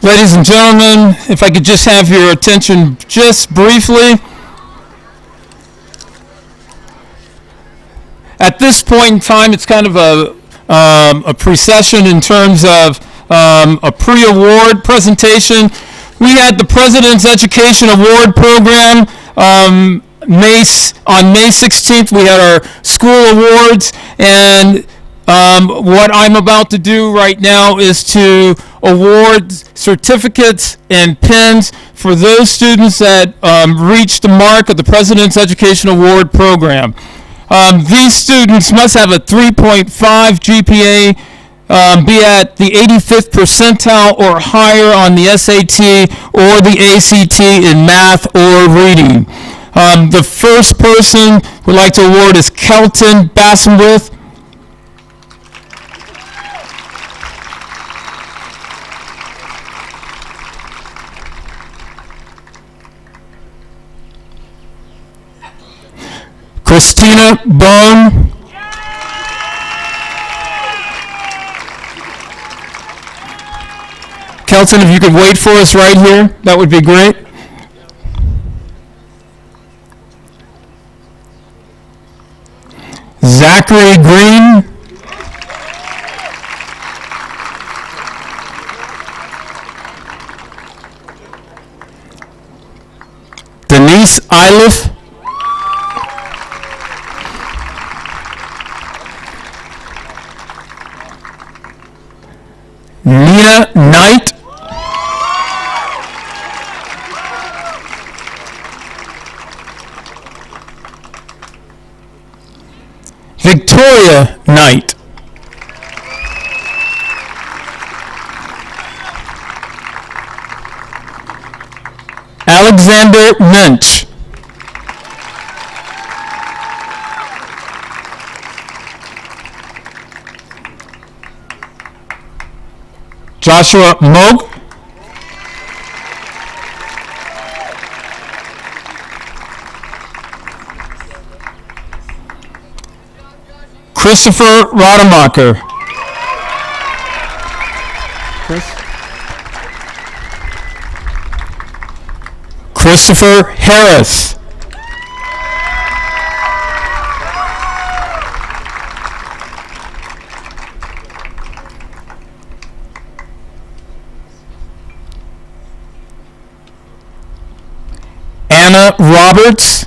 Ladies and gentlemen, if I could just have your attention just briefly. At this point in time, it's kind of a precession in terms of a pre-award presentation. We had the President's Education Award Program. On May 16th, we had our school awards, and what I'm about to do right now is to award certificates and pins for those students that reached the mark of the President's Education Award Program. These students must have a 3.5 GPA, be at the 85th percentile or higher on the SAT or the ACT in math or reading. The first person we'd like to award is Kelton Bassenwith. Christina Bone. Kelton, if you could wait for us right here, that would be great. Zachary Green. Denise Iliff. Nina Knight. Victoria Knight. Alexander Minch. Joshua Moog. Christopher Rademacher. Christopher Harris. Anna Roberts.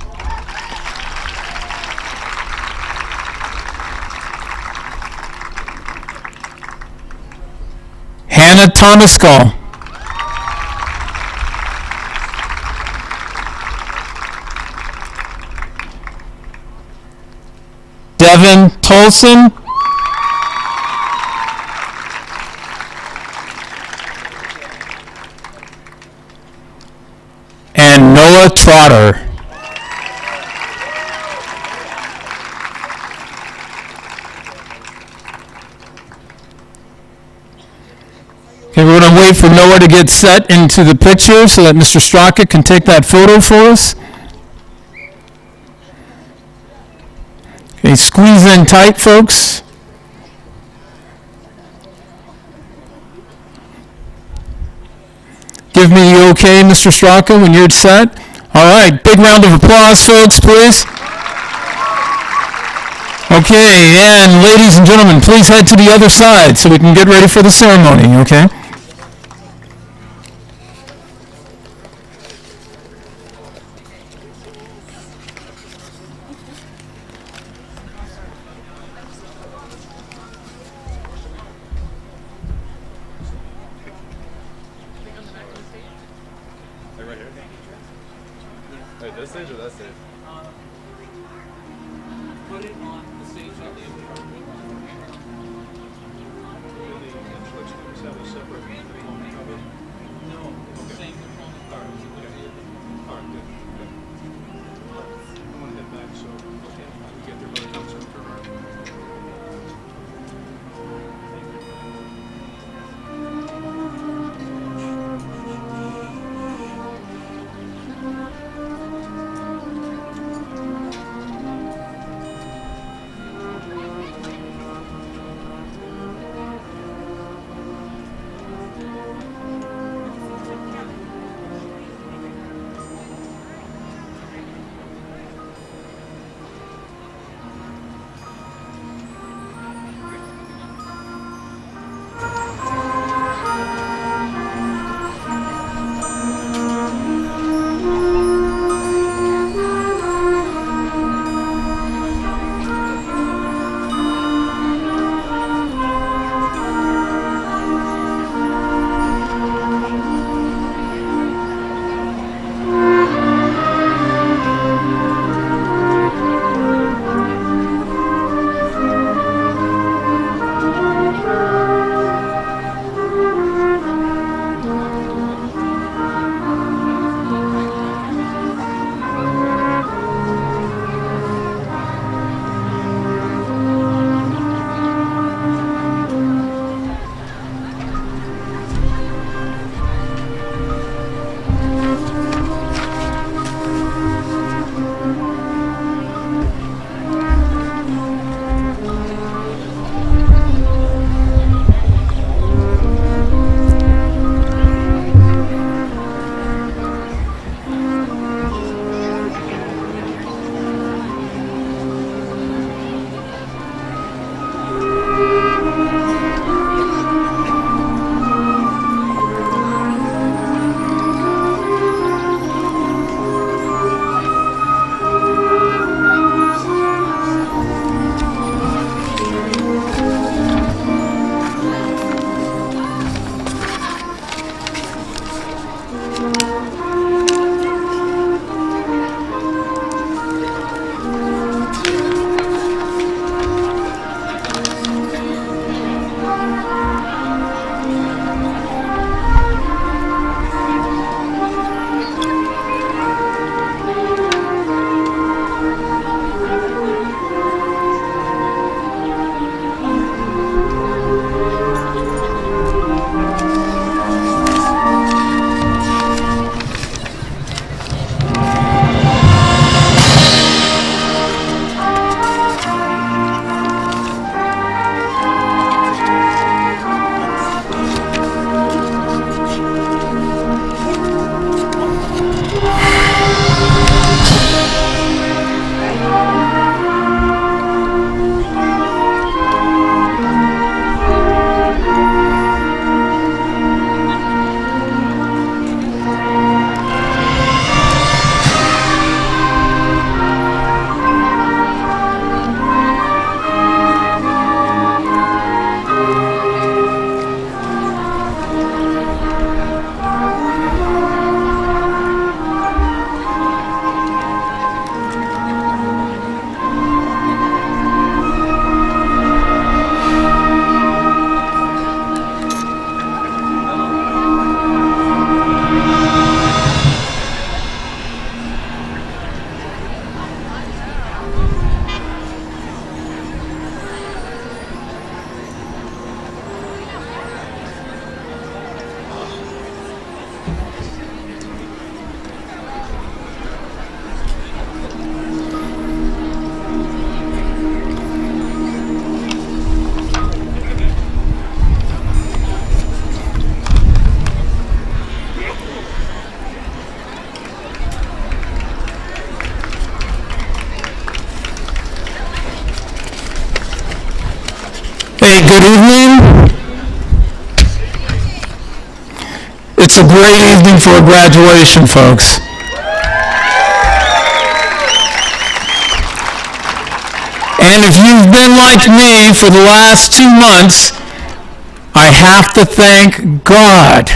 Hannah Thomascall. Devin Tolson. And Noah Trotter. Okay, we're going to wait for Noah to get set into the picture so that Mr. Straka can take that photo for us. Okay, squeeze in tight, folks. Give me the okay, Mr. Straka, when you're set. All right, big round of applause, folks, please. Okay, and ladies and gentlemen, please head to the other side so we can get ready for the ceremony, okay? Wait, this stage or that stage? Put it on the stage that they have. No, same component parts. Alright, good. I want to head back so we get there by the time turn around. It's a great evening for a graduation, folks. And if you've been like me for the last 2 months, I have to thank God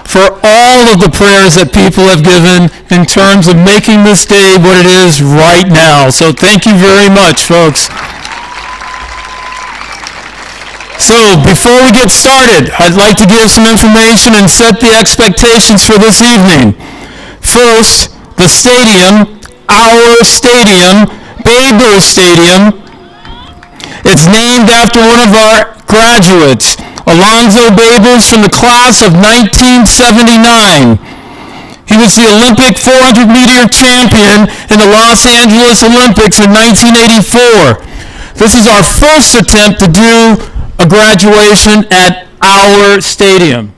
for all of the prayers that people have given in terms of making this day what it is right now. So thank you very much, folks. So before we get started, I'd like to give some information and set the expectations for this evening. First, the stadium, our stadium, Babel Stadium. It's named after one of our graduates, Alonzo Babels, from the class of 1979. He was the Olympic 400-meter champion in the Los Angeles Olympics in 1984. This is our first attempt to do a graduation at our stadium.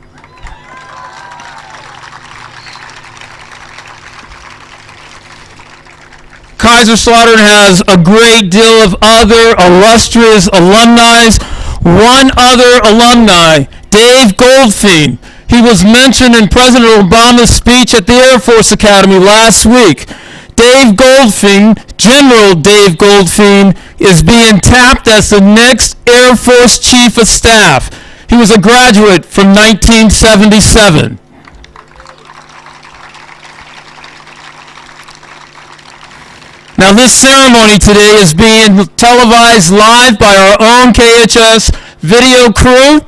Kaiserslautern has a great deal of other illustrious alumni. One other alumni, Dave Goldfein. He was mentioned in President Obama's speech at the Air Force Academy last week. Dave Goldfein, General Dave Goldfein, is being tapped as the next Air Force Chief of Staff. He was a graduate from 1977. Now, this ceremony today is being televised live by our own KHS video crew.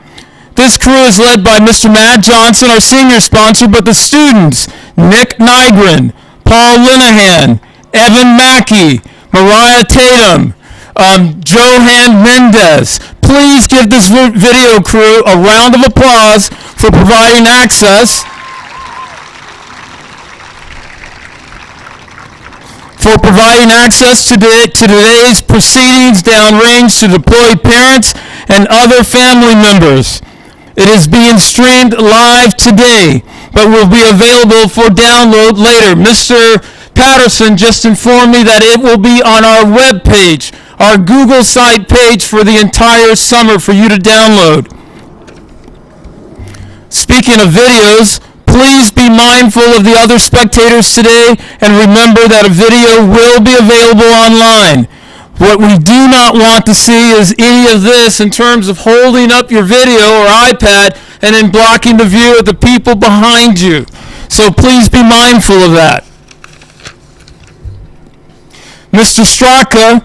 This crew is led by Mr. Matt Johnson, our senior sponsor, but the students, Nick Nygren, Paul Linehan, Evan Mackey, Mariah Tatum, Johan Mendez. Please give this video crew a round of applause for providing access to today's proceedings downrange to deployed parents and other family members. It is being streamed live today, but will be available for download later. Mr. Patterson just informed me that it will be on our web page, our Google site page for the entire summer for you to download. Speaking of videos, please be mindful of the other spectators today and remember that a video will be available online. What we do not want to see is any of this in terms of holding up your video or iPad and then blocking the view of the people behind you. So please be mindful of that. Mr. Straka,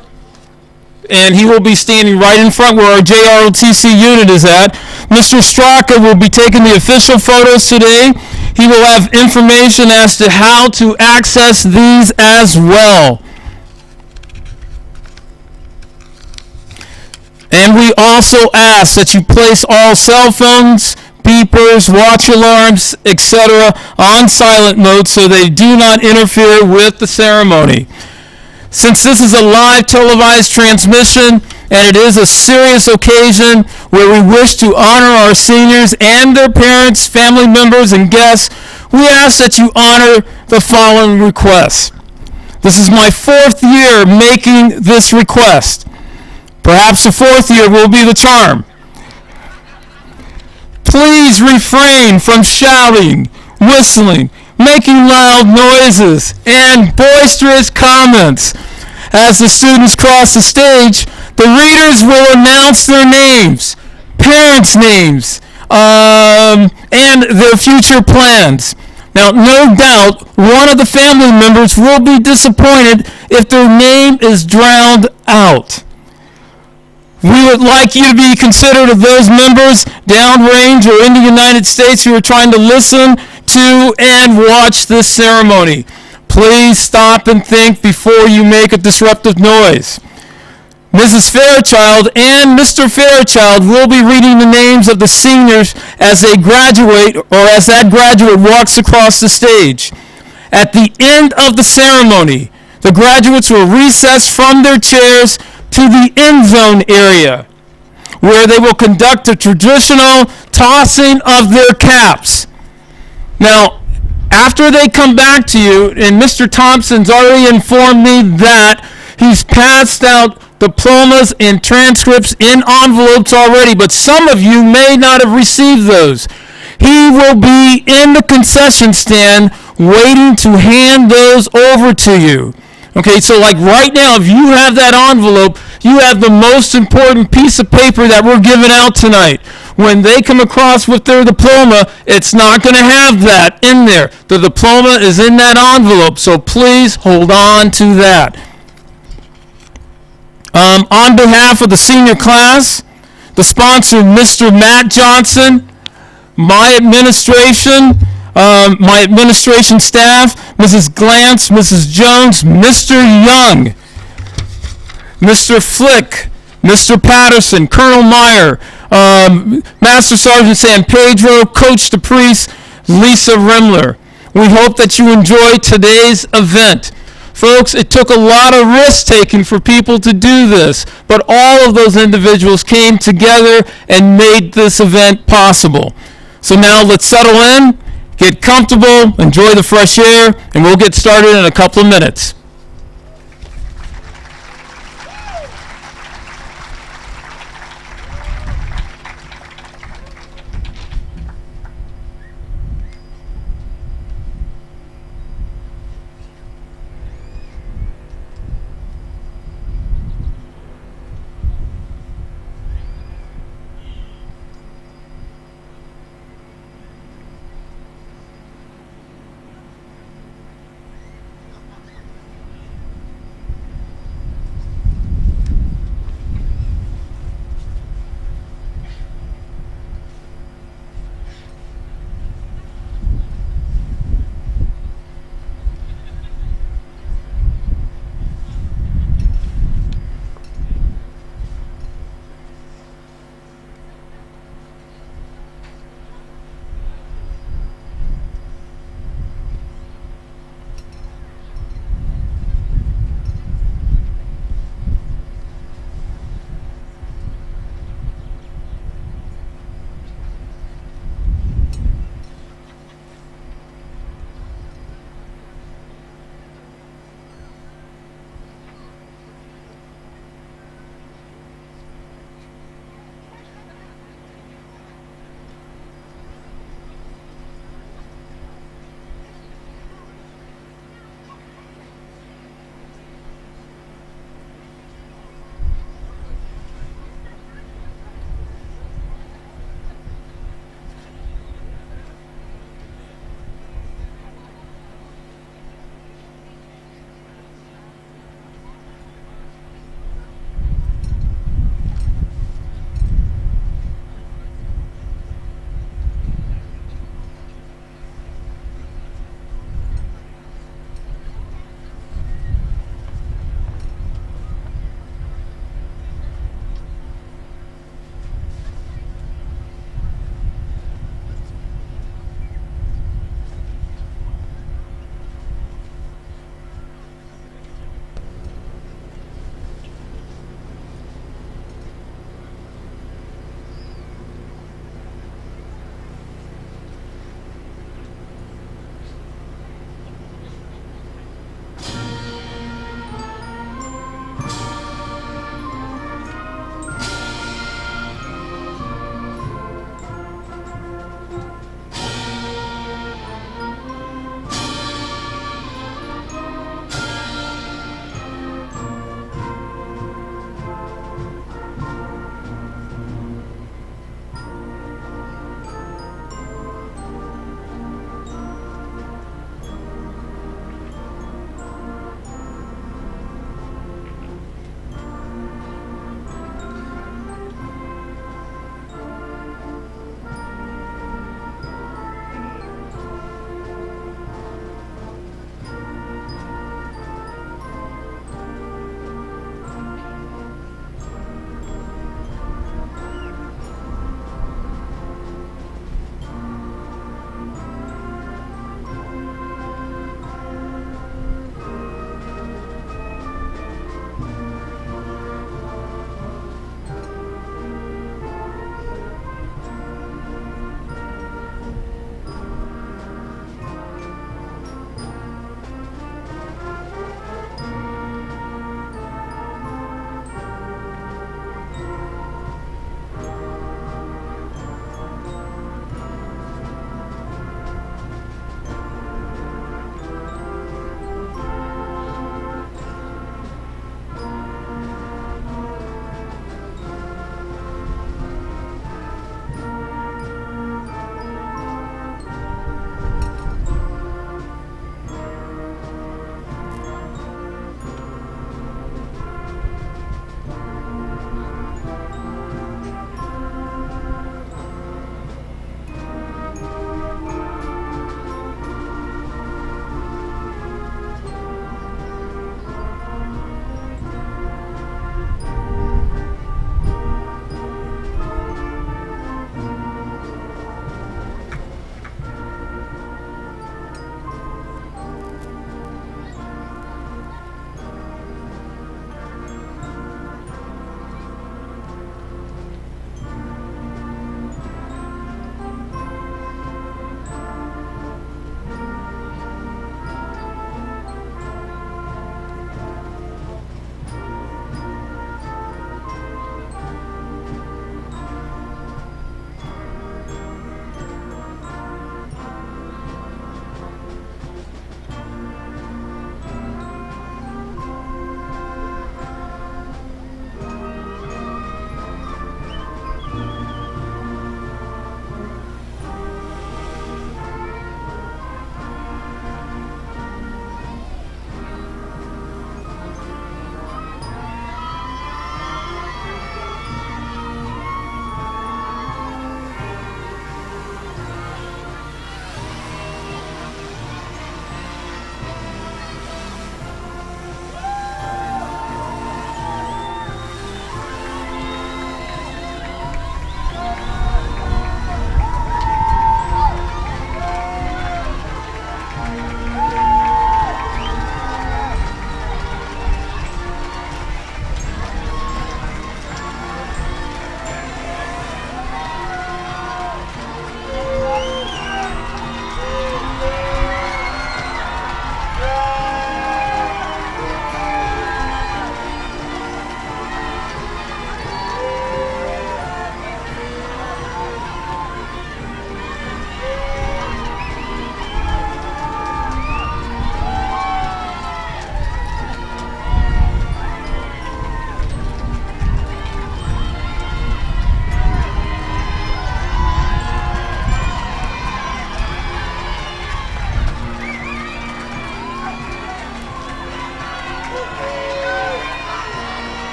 and he will be standing right in front where our JROTC unit is at. Mr. Straka will be taking the official photos today. He will have information as to how to access these as well. And we also ask that you place all cell phones, beepers, watch alarms, etc. on silent mode so they do not interfere with the ceremony. Since this is a live televised transmission and it is a serious occasion where we wish to honor our seniors and their parents, family members, and guests, we ask that you honor the following requests. This is my 4th year making this request. Perhaps the 4th year will be the charm. Please refrain from shouting, whistling, making loud noises, and boisterous comments. As the students cross the stage, the readers will announce their names, parents' names, and their future plans. Now, no doubt, one of the family members will be disappointed if their name is drowned out. We would like you to be considerate of those members downrange or in the United States who are trying to listen to and watch this ceremony. Please stop and think before you make a disruptive noise. Mrs. Fairchild and Mr. Fairchild will be reading the names of the seniors as they graduate or as that graduate walks across the stage. At the end of the ceremony, the graduates will recess from their chairs to the end zone area, where they will conduct a traditional tossing of their caps. Now, after they come back to you, and Mr. Thompson's already informed me that he's passed out diplomas and transcripts in envelopes already, but some of you may not have received those. He will be in the concession stand waiting to hand those over to you. Okay, so like right now, if you have that envelope, you have the most important piece of paper that we're giving out tonight. When they come across with their diploma, it's not going to have that in there. The diploma is in that envelope, so please hold on to that. On behalf of the senior class, the sponsor, Mr. Matt Johnson, my administration staff, Mrs. Glantz, Mrs. Jones, Mr. Young, Mr. Flick, Mr. Patterson, Colonel Meyer, Master Sergeant San Pedro, Coach DePriest, Lisa Rimler. We hope that you enjoyed today's event. Folks, it took a lot of risk taking for people to do this, but all of those individuals came together and made this event possible. So now let's settle in, get comfortable, enjoy the fresh air, and we'll get started in a couple of minutes.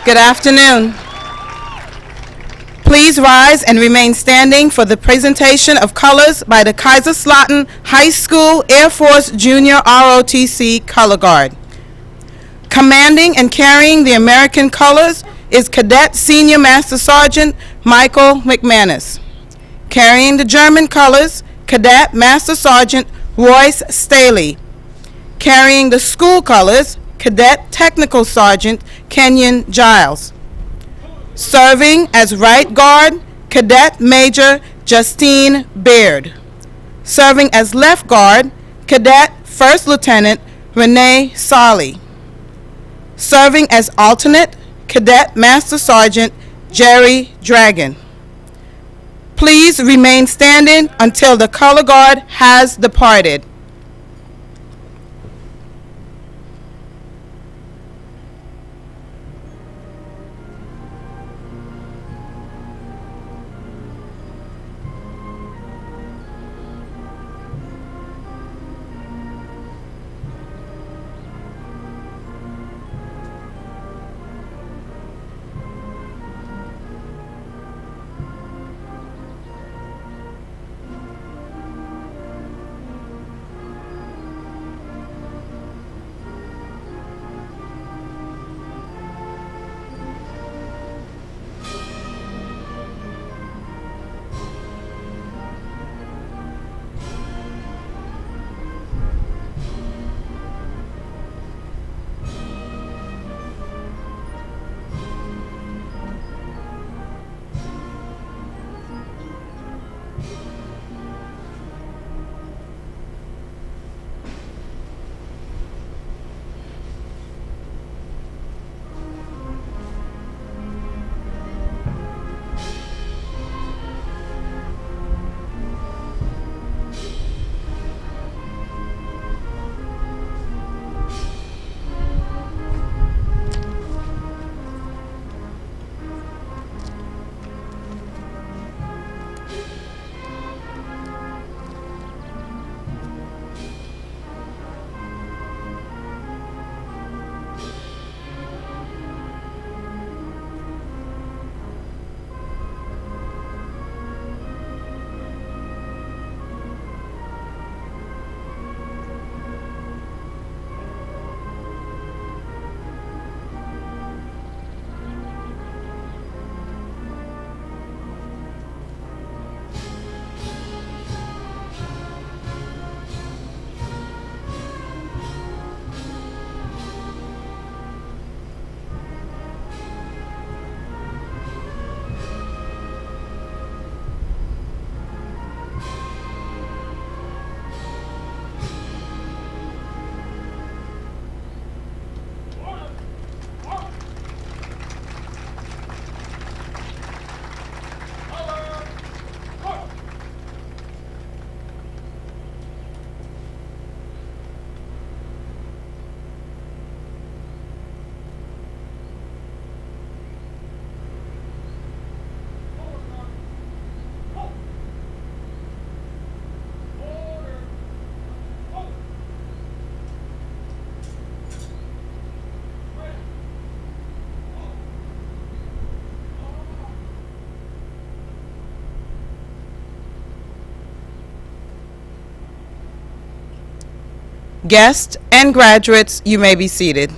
Good afternoon. Please rise and remain standing for the presentation of colors by the Kaiserslautern High School Air Force Junior ROTC Color Guard. Commanding and carrying the American colors is Cadet Senior Master Sergeant Michael McManus. Carrying the German colors, Cadet Master Sergeant Royce Staley. Carrying the school colors, Cadet Technical Sergeant Kenyon Giles. Serving as right guard, Cadet Major Justine Baird. Serving as left guard, Cadet First Lieutenant Renee Sarley. Serving as alternate, Cadet Master Sergeant Jerry Dragon. Please remain standing until the color guard has departed. Guests and graduates, you may be seated.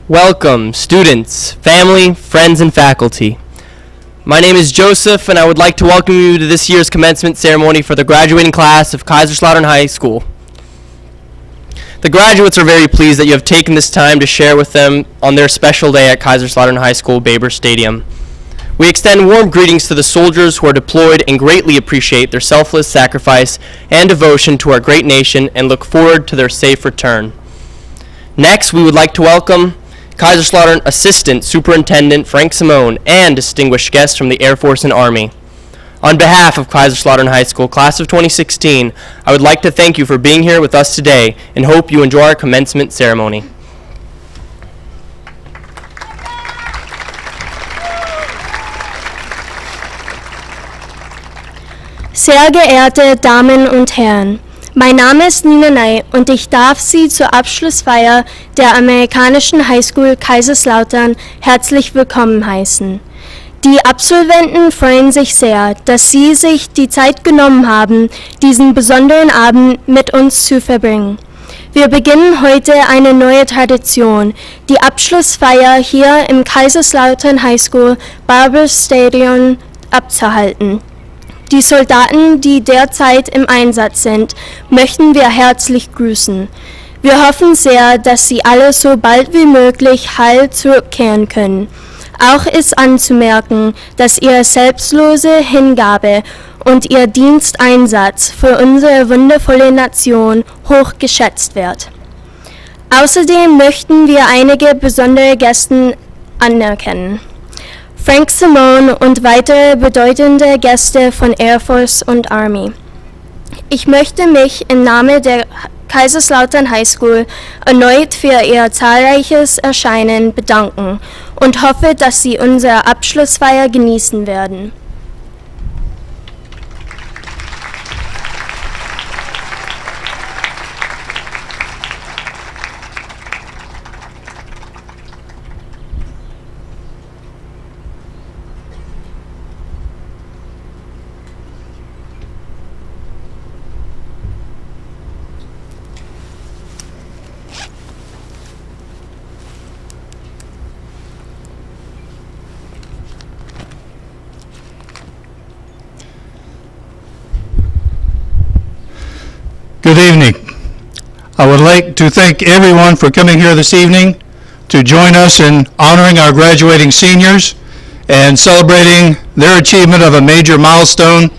Welcome, students, family, friends, and faculty. My name is Joseph, and I would like to welcome you to this year's commencement ceremony for the graduating class of Kaiserslautern High School. The graduates are very pleased that you have taken this time to share with them on their special day at Kaiserslautern High School Baber Stadium. We extend warm greetings to the soldiers who are deployed and greatly appreciate their selfless sacrifice and devotion to our great nation and look forward to their safe return. Next, we would like to welcome Kaiserslautern Assistant Superintendent Frank Simone and distinguished guests from the Air Force and Army. On behalf of Kaiserslautern High School, Class of 2016, I would like to thank you for being here with us today and hope you enjoy our commencement ceremony. Sehr geehrte Damen und Herren, mein Name ist Nina Ney und ich darf Sie zur Abschlussfeier der amerikanischen Highschool Kaiserslautern herzlich willkommen heißen. Die Absolventen freuen sich sehr, dass Sie sich die Zeit genommen haben, diesen besonderen Abend mit uns zu verbringen. Wir beginnen heute eine neue Tradition, die Abschlussfeier hier im Kaiserslautern High School Barbers Stadion abzuhalten. Die Soldaten, die derzeit im Einsatz sind, möchten wir herzlich grüßen. Wir hoffen sehr, dass Sie alle so bald wie möglich heil zurückkehren können. Auch ist anzumerken, dass Ihre selbstlose Hingabe und Ihr Diensteinsatz für unsere wundervolle Nation hoch geschätzt wird. Außerdem möchten wir einige besondere Gäste anerkennen. Frank Simone und weitere bedeutende Gäste von Air Force und Army. Ich möchte mich im Namen der Kaiserslautern High School erneut für Ihr zahlreiches Erscheinen bedanken und hoffe, dass Sie unsere Abschlussfeier genießen werden. Good evening. I would like to thank everyone for coming here this evening to join us in honoring our graduating seniors and celebrating their achievement of a major milestone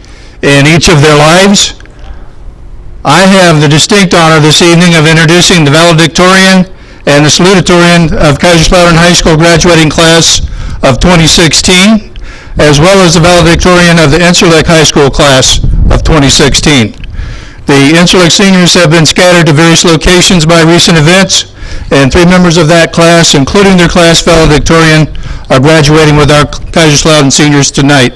in each of their lives. I have the distinct honor this evening of introducing the valedictorian and the salutatorian of Kaiserslautern High School graduating class of 2016, as well as the valedictorian of the Incirlik High School class of 2016. The Incirlik seniors have been scattered to various locations by recent events, and 3 members of that class, including their class valedictorian, are graduating with our Kaiserslautern seniors tonight.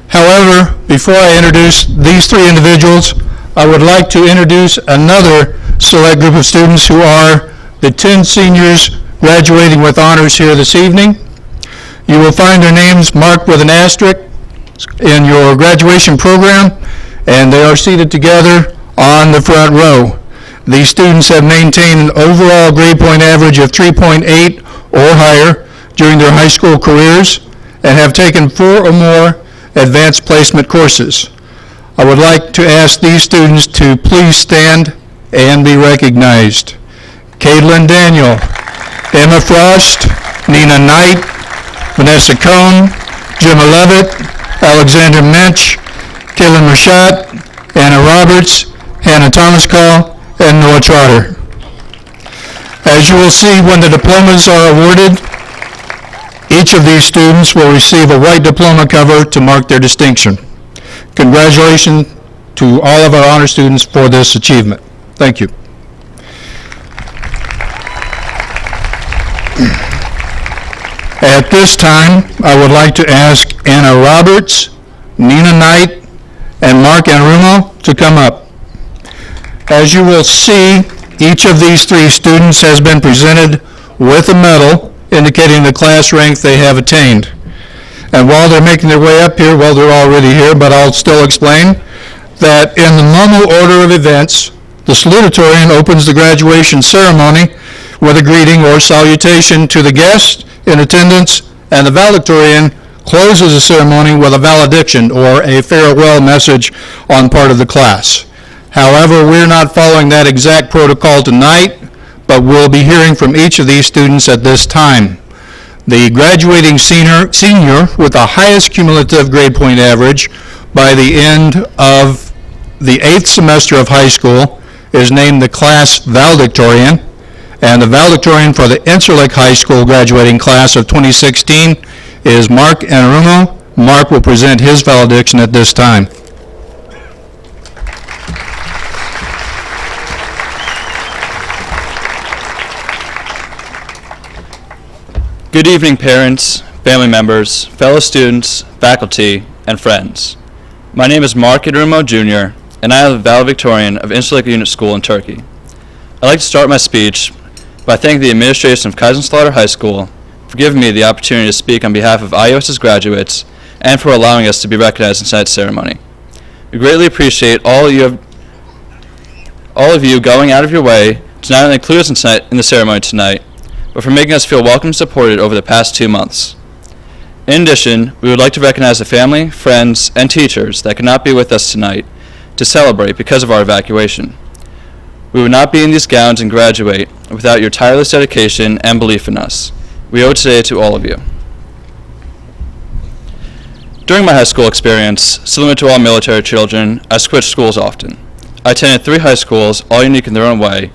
However, before I introduce these 3 individuals, I would like to introduce another select group of students who are the 10 seniors graduating with honors here this evening. You will find their names marked with an asterisk in your graduation program, and they are seated together on the front row. These students have maintained an overall grade point average of 3.8 or higher during their high school careers and have taken 4 or more advanced placement courses. I would like to ask these students to please stand and be recognized. Caitlin Daniel, Emma Frost, Nina Knight, Vanessa Cohn, Gemma Levitt, Alexander Mensch, Kaylin Rashad, Anna Roberts, Hannah Thomas Call, and Noah Trotter. As you will see when the diplomas are awarded, each of these students will receive a white diploma cover to mark their distinction. Congratulations to all of our honor students for this achievement. Thank you. At this time, I would like to ask Anna Roberts, Nina Knight, and Mark Anrumo to come up. As you will see, each of these 3 students has been presented with a medal indicating the class rank they have attained. And while they're making their way up here, well, they're already here, but I'll still explain that in the normal order of events, the salutatorian opens the graduation ceremony with a greeting or salutation to the guests in attendance, and the valedictorian closes the ceremony with a valediction or a farewell message on part of the class. However, we're not following that exact protocol tonight, but we'll be hearing from each of these students at this time. The graduating senior with the highest cumulative grade point average by the end of the 8th semester of high school is named the class valedictorian, and the valedictorian for the Incirlik High School graduating class of 2016 is Mark Anarumo. Mark will present his valediction at this time. Good evening, parents, family members, fellow students, faculty, and friends. My name is Mark Idrumo Jr., and I am the valedictorian of Incirlik Unit School in Turkey. I'd like to start my speech by thanking the administration of Kaiserslautern High School for giving me the opportunity to speak on behalf of IUS's graduates and for allowing us to be recognized in tonight's ceremony. We greatly appreciate all of you going out of your way to not only include us in the ceremony tonight, but for making us feel welcome and supported over the past 2 months. In addition, we would like to recognize the family, friends, and teachers that could not be with us tonight to celebrate because of our evacuation. We would not be in these gowns and graduate without your tireless dedication and belief in us. We owe today to all of you. During my high school experience, similar to all military children, I switched schools often. I attended 3 high schools, all unique in their own way,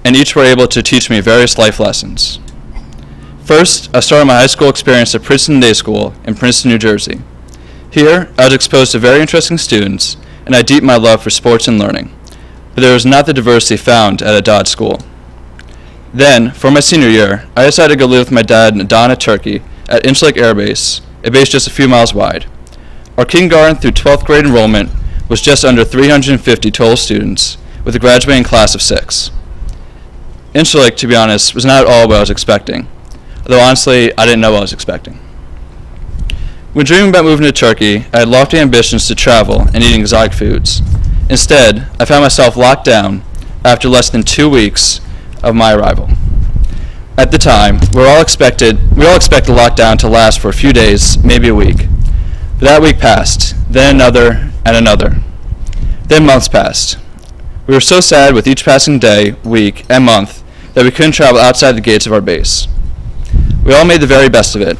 and each were able to teach me various life lessons. First, I started my high school experience at Princeton Day School in Princeton, New Jersey. Here, I was exposed to very interesting students, and I deepened my love for sports and learning, but there was not the diversity found at a Dodge school. Then, for my senior year, I decided to go live with my dad in Adana, Turkey, at Incirlik Air Base, a base just a few miles wide. Our kindergarten through 12th grade enrollment was just under 350 total students, with a graduating class of 6. Incirlik, to be honest, was not at all what I was expecting. Although honestly, I didn't know what I was expecting. When dreaming about moving to Turkey, I had lofty ambitions to travel and eat exotic foods. Instead, I found myself locked down after less than 2 weeks of my arrival. At the time, we all expected the lockdown to last for a few days, maybe a week. But that week passed, then another, and another. Then months passed. We were so sad with each passing day, week, and month that we couldn't travel outside the gates of our base. We all made the very best of it,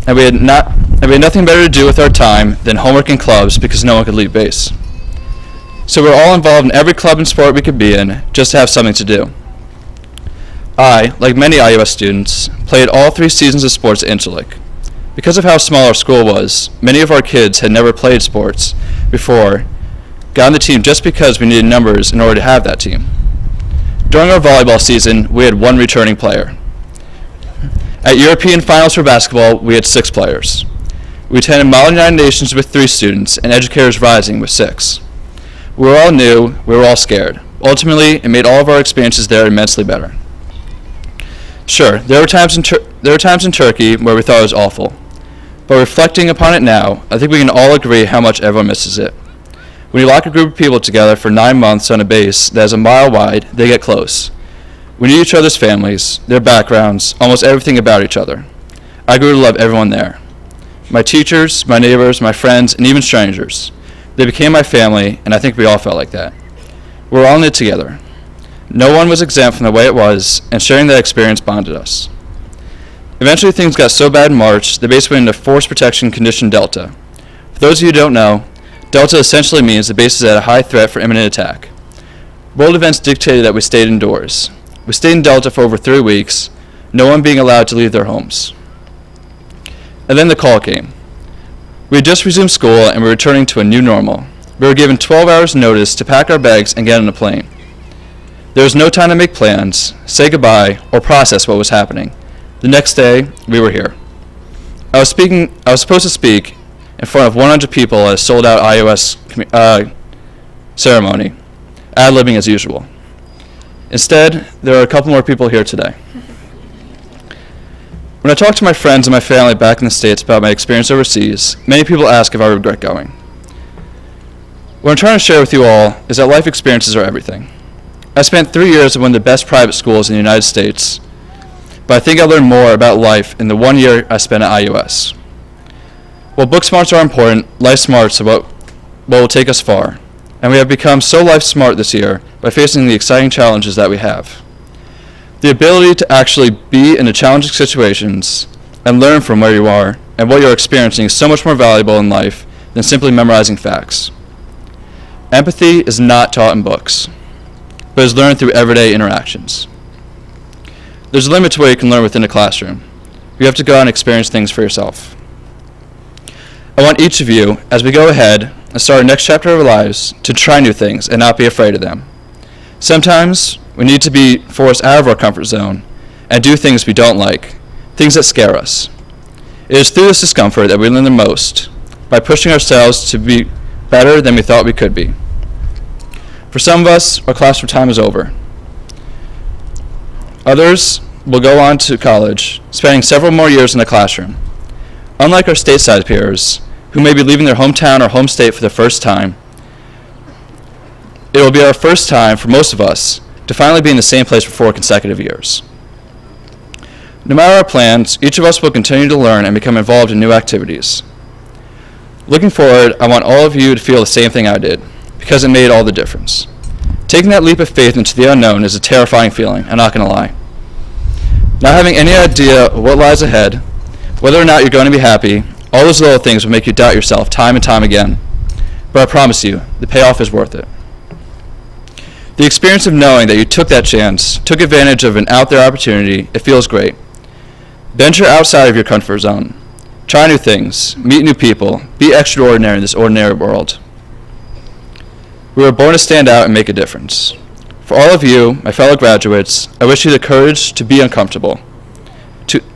and we had nothing better to do with our time than homework and clubs because no one could leave base. So we were all involved in every club and sport we could be in just to have something to do. I, like many IUS students, played all 3 seasons of sports at Incirlik. Because of how small our school was, many of our kids had never played sports before, got on the team just because we needed numbers in order to have that team. During our volleyball season, we had 1 returning player. At European finals for basketball, we had 6 players. We attended Model United Nations with 3 students and Educators Rising with 6. We were all new, we were all scared. Ultimately, it made all of our experiences there immensely better. Sure, there were times in Turkey where we thought it was awful. But reflecting upon it now, I think we can all agree how much everyone misses it. When you lock a group of people together for 9 months on a base that is a mile wide, they get close. We knew each other's families, their backgrounds, almost everything about each other. I grew to love everyone there. My teachers, my neighbors, my friends, and even strangers. They became my family, and I think we all felt like that. We were all in it together. No one was exempt from the way it was, and sharing that experience bonded us. Eventually things got so bad in March, the base went into Force Protection Condition Delta. For those of you who don't know, Delta essentially means the base is at a high threat for imminent attack. World events dictated that we stayed indoors. We stayed in Delta for over 3 weeks, no one being allowed to leave their homes. And then the call came. We had just resumed school and were returning to a new normal. We were given 12 hours notice to pack our bags and get on a plane. There was no time to make plans, say goodbye, or process what was happening. The next day, we were here. I was supposed to speak in front of 100 people at a sold-out IOS ceremony, ad-libbing as usual. Instead, there are a couple more people here today. When I talk to my friends and my family back in the States about my experience overseas, many people ask if I regret going. What I'm trying to share with you all is that life experiences are everything. I spent 3 years at one of the best private schools in the United States, but I think I learned more about life in the 1 year I spent at IUS. While book smarts are important, life smarts are what will take us far, and we have become so life smart this year by facing the exciting challenges that we have. The ability to actually be in the challenging situations and learn from where you are and what you're experiencing is so much more valuable in life than simply memorizing facts. Empathy is not taught in books, but is learned through everyday interactions. There's a limit to what you can learn within a classroom. You have to go out and experience things for yourself. I want each of you, as we go ahead and start our next chapter of our lives, to try new things and not be afraid of them. Sometimes we need to be forced out of our comfort zone and do things we don't like, things that scare us. It is through this discomfort that we learn the most, by pushing ourselves to be better than we thought we could be. For some of us, our classroom time is over. Others will go on to college, spending several more years in the classroom. Unlike our stateside peers, who may be leaving their hometown or home state for the first time, it will be our first time for most of us to finally be in the same place for 4 consecutive years. No matter our plans, each of us will continue to learn and become involved in new activities. Looking forward, I want all of you to feel the same thing I did, because it made all the difference. Taking that leap of faith into the unknown is a terrifying feeling, I'm not going to lie. Not having any idea of what lies ahead, whether or not you're going to be happy, all those little things will make you doubt yourself time and time again. But I promise you, the payoff is worth it. The experience of knowing that you took that chance, took advantage of an out there opportunity, it feels great. Venture outside of your comfort zone. Try new things, meet new people, be extraordinary in this ordinary world. We were born to stand out and make a difference. For all of you, my fellow graduates, I wish you the courage to be uncomfortable,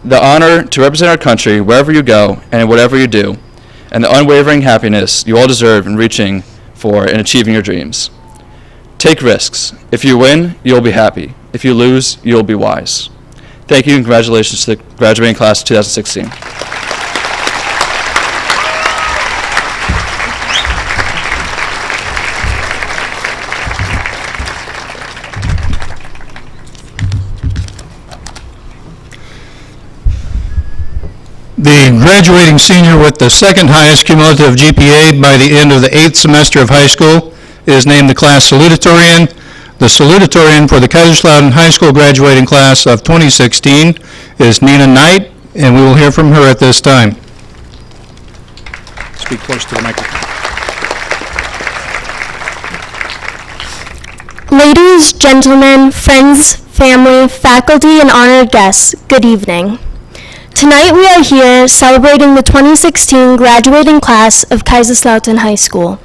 the honor to represent our country wherever you go and in whatever you do, and the unwavering happiness you all deserve in reaching for and achieving your dreams. Take risks. If you win, you'll be happy. If you lose, you'll be wise. Thank you and congratulations to the graduating class of 2016. The graduating senior with the second highest cumulative GPA by the end of the 8th semester of high school is named the class salutatorian. The salutatorian for the Kaiserslautern High School graduating class of 2016 is Nina Knight, and we will hear from her at this time. Speak close to the microphone. Ladies, gentlemen, friends, family, faculty, and honored guests, good evening. Tonight we are here celebrating the 2016 graduating class of Kaiserslautern High School.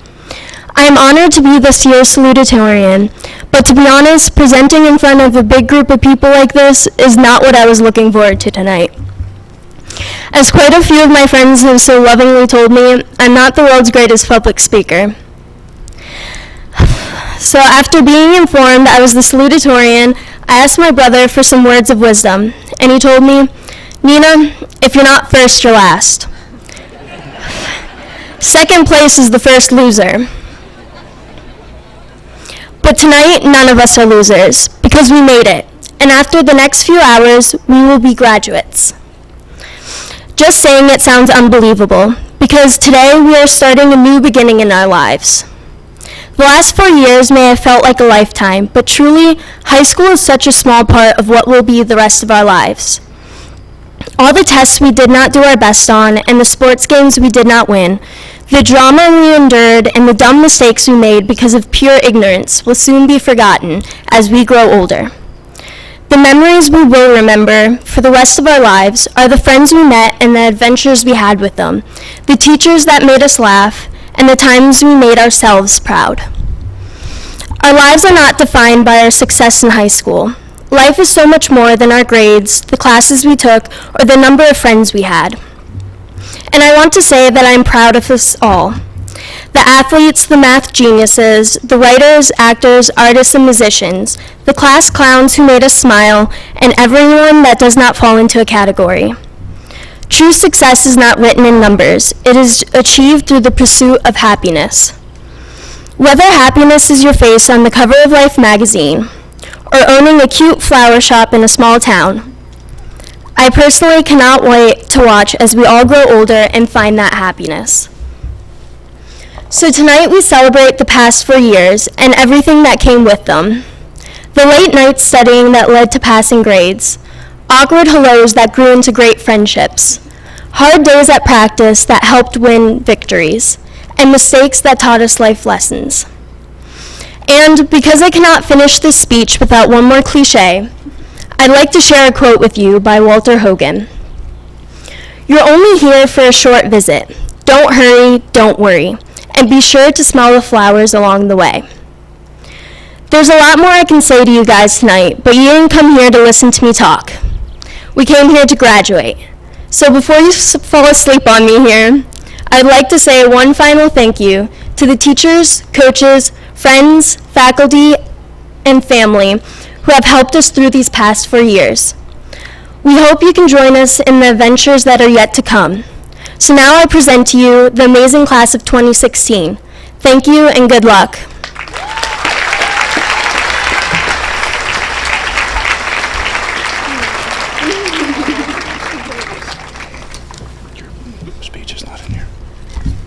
I am honored to be this year's salutatorian, but to be honest, presenting in front of a big group of people like this is not what I was looking forward to tonight. As quite a few of my friends have so lovingly told me, I'm not the world's greatest public speaker. So after being informed I was the salutatorian, I asked my brother for some words of wisdom, and he told me, Nina, if you're not first, you're last. Second place is the first loser. But tonight, none of us are losers, because we made it. And after the next few hours, we will be graduates. Just saying it sounds unbelievable, because today we are starting a new beginning in our lives. The last 4 years may have felt like a lifetime, but truly, high school is such a small part of what will be the rest of our lives. All the tests we did not do our best on, and the sports games we did not win, the drama we endured, and the dumb mistakes we made because of pure ignorance will soon be forgotten as we grow older. The memories we will remember for the rest of our lives are the friends we met and the adventures we had with them, the teachers that made us laugh, and the times we made ourselves proud. Our lives are not defined by our success in high school. Life is so much more than our grades, the classes we took, or the number of friends we had. And I want to say that I'm proud of us all. The athletes, the math geniuses, the writers, actors, artists, and musicians, the class clowns who made us smile, and everyone that does not fall into a category. True success is not written in numbers. It is achieved through the pursuit of happiness. Whether happiness is your face on the cover of Life magazine, or owning a cute flower shop in a small town, I personally cannot wait to watch as we all grow older and find that happiness. So tonight we celebrate the past 4 years and everything that came with them. The late nights studying that led to passing grades, awkward hellos that grew into great friendships, hard days at practice that helped win victories, and mistakes that taught us life lessons. And because I cannot finish this speech without one more cliche, I'd like to share a quote with you by Walter Hogan. You're only here for a short visit. Don't hurry, don't worry, and be sure to smell the flowers along the way. There's a lot more I can say to you guys tonight, but you didn't come here to listen to me talk. We came here to graduate. So before you fall asleep on me here, I'd like to say one final thank you to the teachers, coaches, friends, faculty, and family who have helped us through these past 4 years. We hope you can join us in the adventures that are yet to come. So now I present to you the amazing class of 2016. Thank you and good luck. Speech is not in here.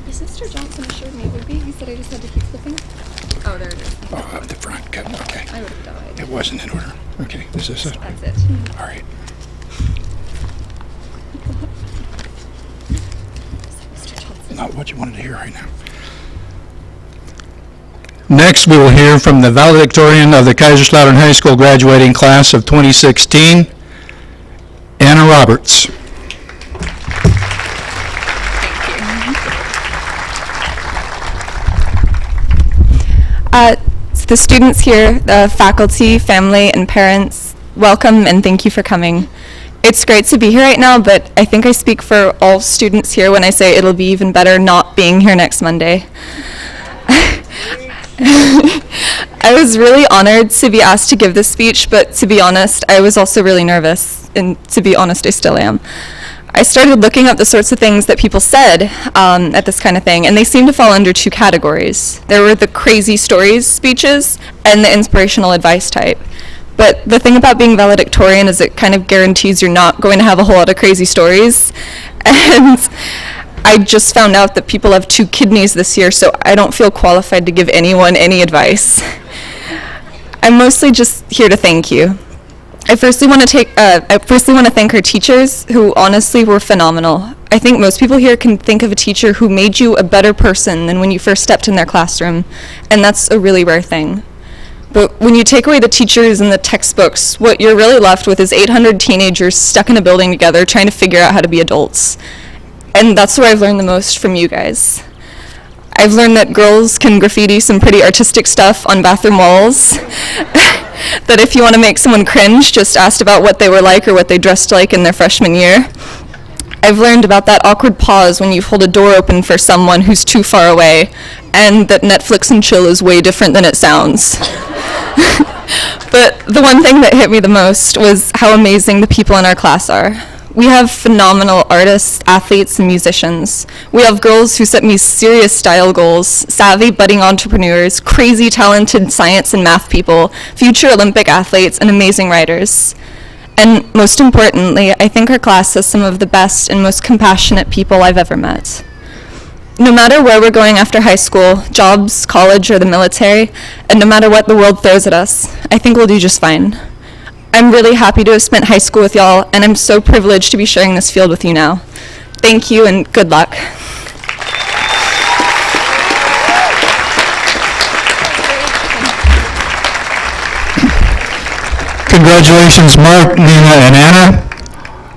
Mr. Johnson assured me it would be. He said I just had to keep flipping. Oh, there it is. Oh, up the front, good, okay. I would have died. It wasn't in order. Okay, this is it. That's it. All right. Mr. Johnson. Not what you wanted to hear right now. Next, we will hear from the valedictorian of the Kaiserslautern High School graduating class of 2016, Anna Roberts. The students here, the faculty, family, and parents, welcome and thank you for coming. It's great to be here right now, but I think I speak for all students here when I say it'll be even better not being here next Monday. I was really honored to be asked to give this speech, but to be honest, I was also really nervous, and to be honest, I still am. I started looking up the sorts of things that people said at this kind of thing, and they seem to fall under 2 categories. There were the crazy stories speeches and the inspirational advice type. But the thing about being valedictorian is it kind of guarantees you're not going to have a whole lot of crazy stories. And I just found out that people have 2 kidneys this year, so I don't feel qualified to give anyone any advice. I'm mostly just here to thank you. I firstly want to thank our teachers, who honestly were phenomenal. I think most people here can think of a teacher who made you a better person than when you first stepped in their classroom, and that's a really rare thing. But when you take away the teachers and the textbooks, what you're really left with is 800 teenagers stuck in a building together trying to figure out how to be adults. And that's where I've learned the most from you guys. I've learned that girls can graffiti some pretty artistic stuff on bathroom walls. That if you want to make someone cringe, just ask about what they were like or what they dressed like in their freshman year. I've learned about that awkward pause when you hold a door open for someone who's too far away, and that Netflix and chill is way different than it sounds. But the one thing that hit me the most was how amazing the people in our class are. We have phenomenal artists, athletes, and musicians. We have girls who set me serious style goals, savvy budding entrepreneurs, crazy talented science and math people, future Olympic athletes, and amazing writers. And most importantly, I think our class has some of the best and most compassionate people I've ever met. No matter where we're going after high school, jobs, college, or the military, and no matter what the world throws at us, I think we'll do just fine. I'm really happy to have spent high school with y'all, and I'm so privileged to be sharing this field with you now. Thank you, and good luck. Congratulations, Mark, Nina, and Anna,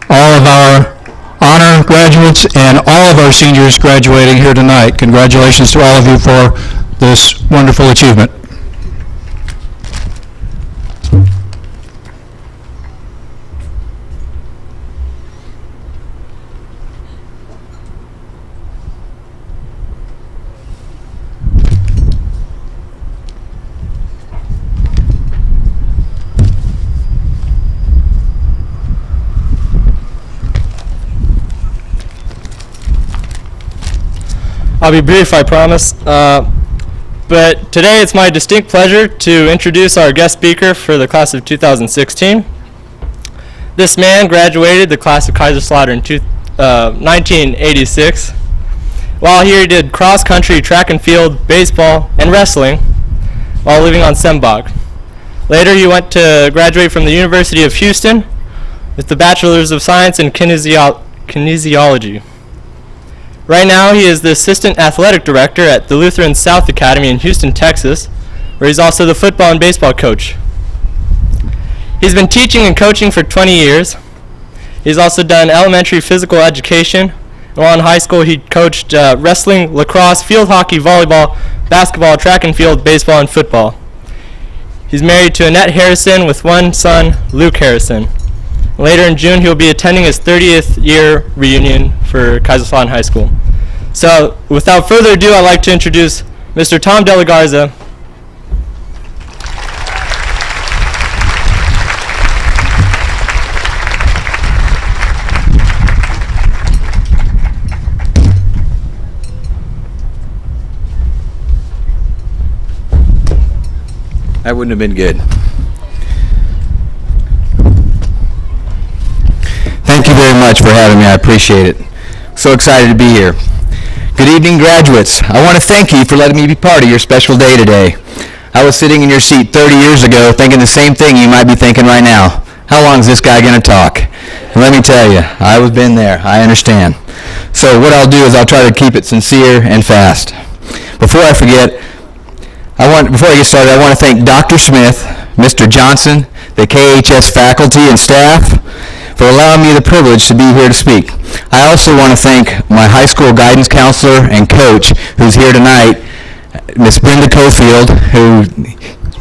all of our honor graduates, and all of our seniors graduating here tonight. Congratulations to all of you for this wonderful achievement. I'll be brief, I promise. But today it's my distinct pleasure to introduce our guest speaker for the class of 2016. This man graduated the class of Kaiserslautern in 1986. While here he did cross-country, track and field, baseball, and wrestling while living on Sembach. Later he went to graduate from the University of Houston with the Bachelor's of Science in Kinesiology. Right now, he is the Assistant Athletic Director at the Lutheran South Academy in Houston, Texas, where he's also the football and baseball coach. He's been teaching and coaching for 20 years. He's also done elementary physical education. While in high school, he coached wrestling, lacrosse, field hockey, volleyball, basketball, track and field, baseball, and football. He's married to Annette Harrison with one son, Luke Harrison. Later in June, he'll be attending his 30th year reunion for Kaiserslautern High School. So without further ado, I'd like to introduce Mr. Tom Delagarza. That wouldn't have been good. Thank you very much for having me. I appreciate it. So excited to be here. Good evening, graduates. I want to thank you for letting me be part of your special day today. I was sitting in your seat 30 years ago thinking the same thing you might be thinking right now. How long is this guy going to talk? And let me tell you, I've been there. I understand. So what I'll do is I'll try to keep it sincere and fast. Before I forget, before I get started, I want to thank Dr. Smith, Mr. Johnson, the KHS faculty and staff for allowing me the privilege to be here to speak. I also want to thank my high school guidance counselor and coach who's here tonight, Miss Brenda Cofield, who,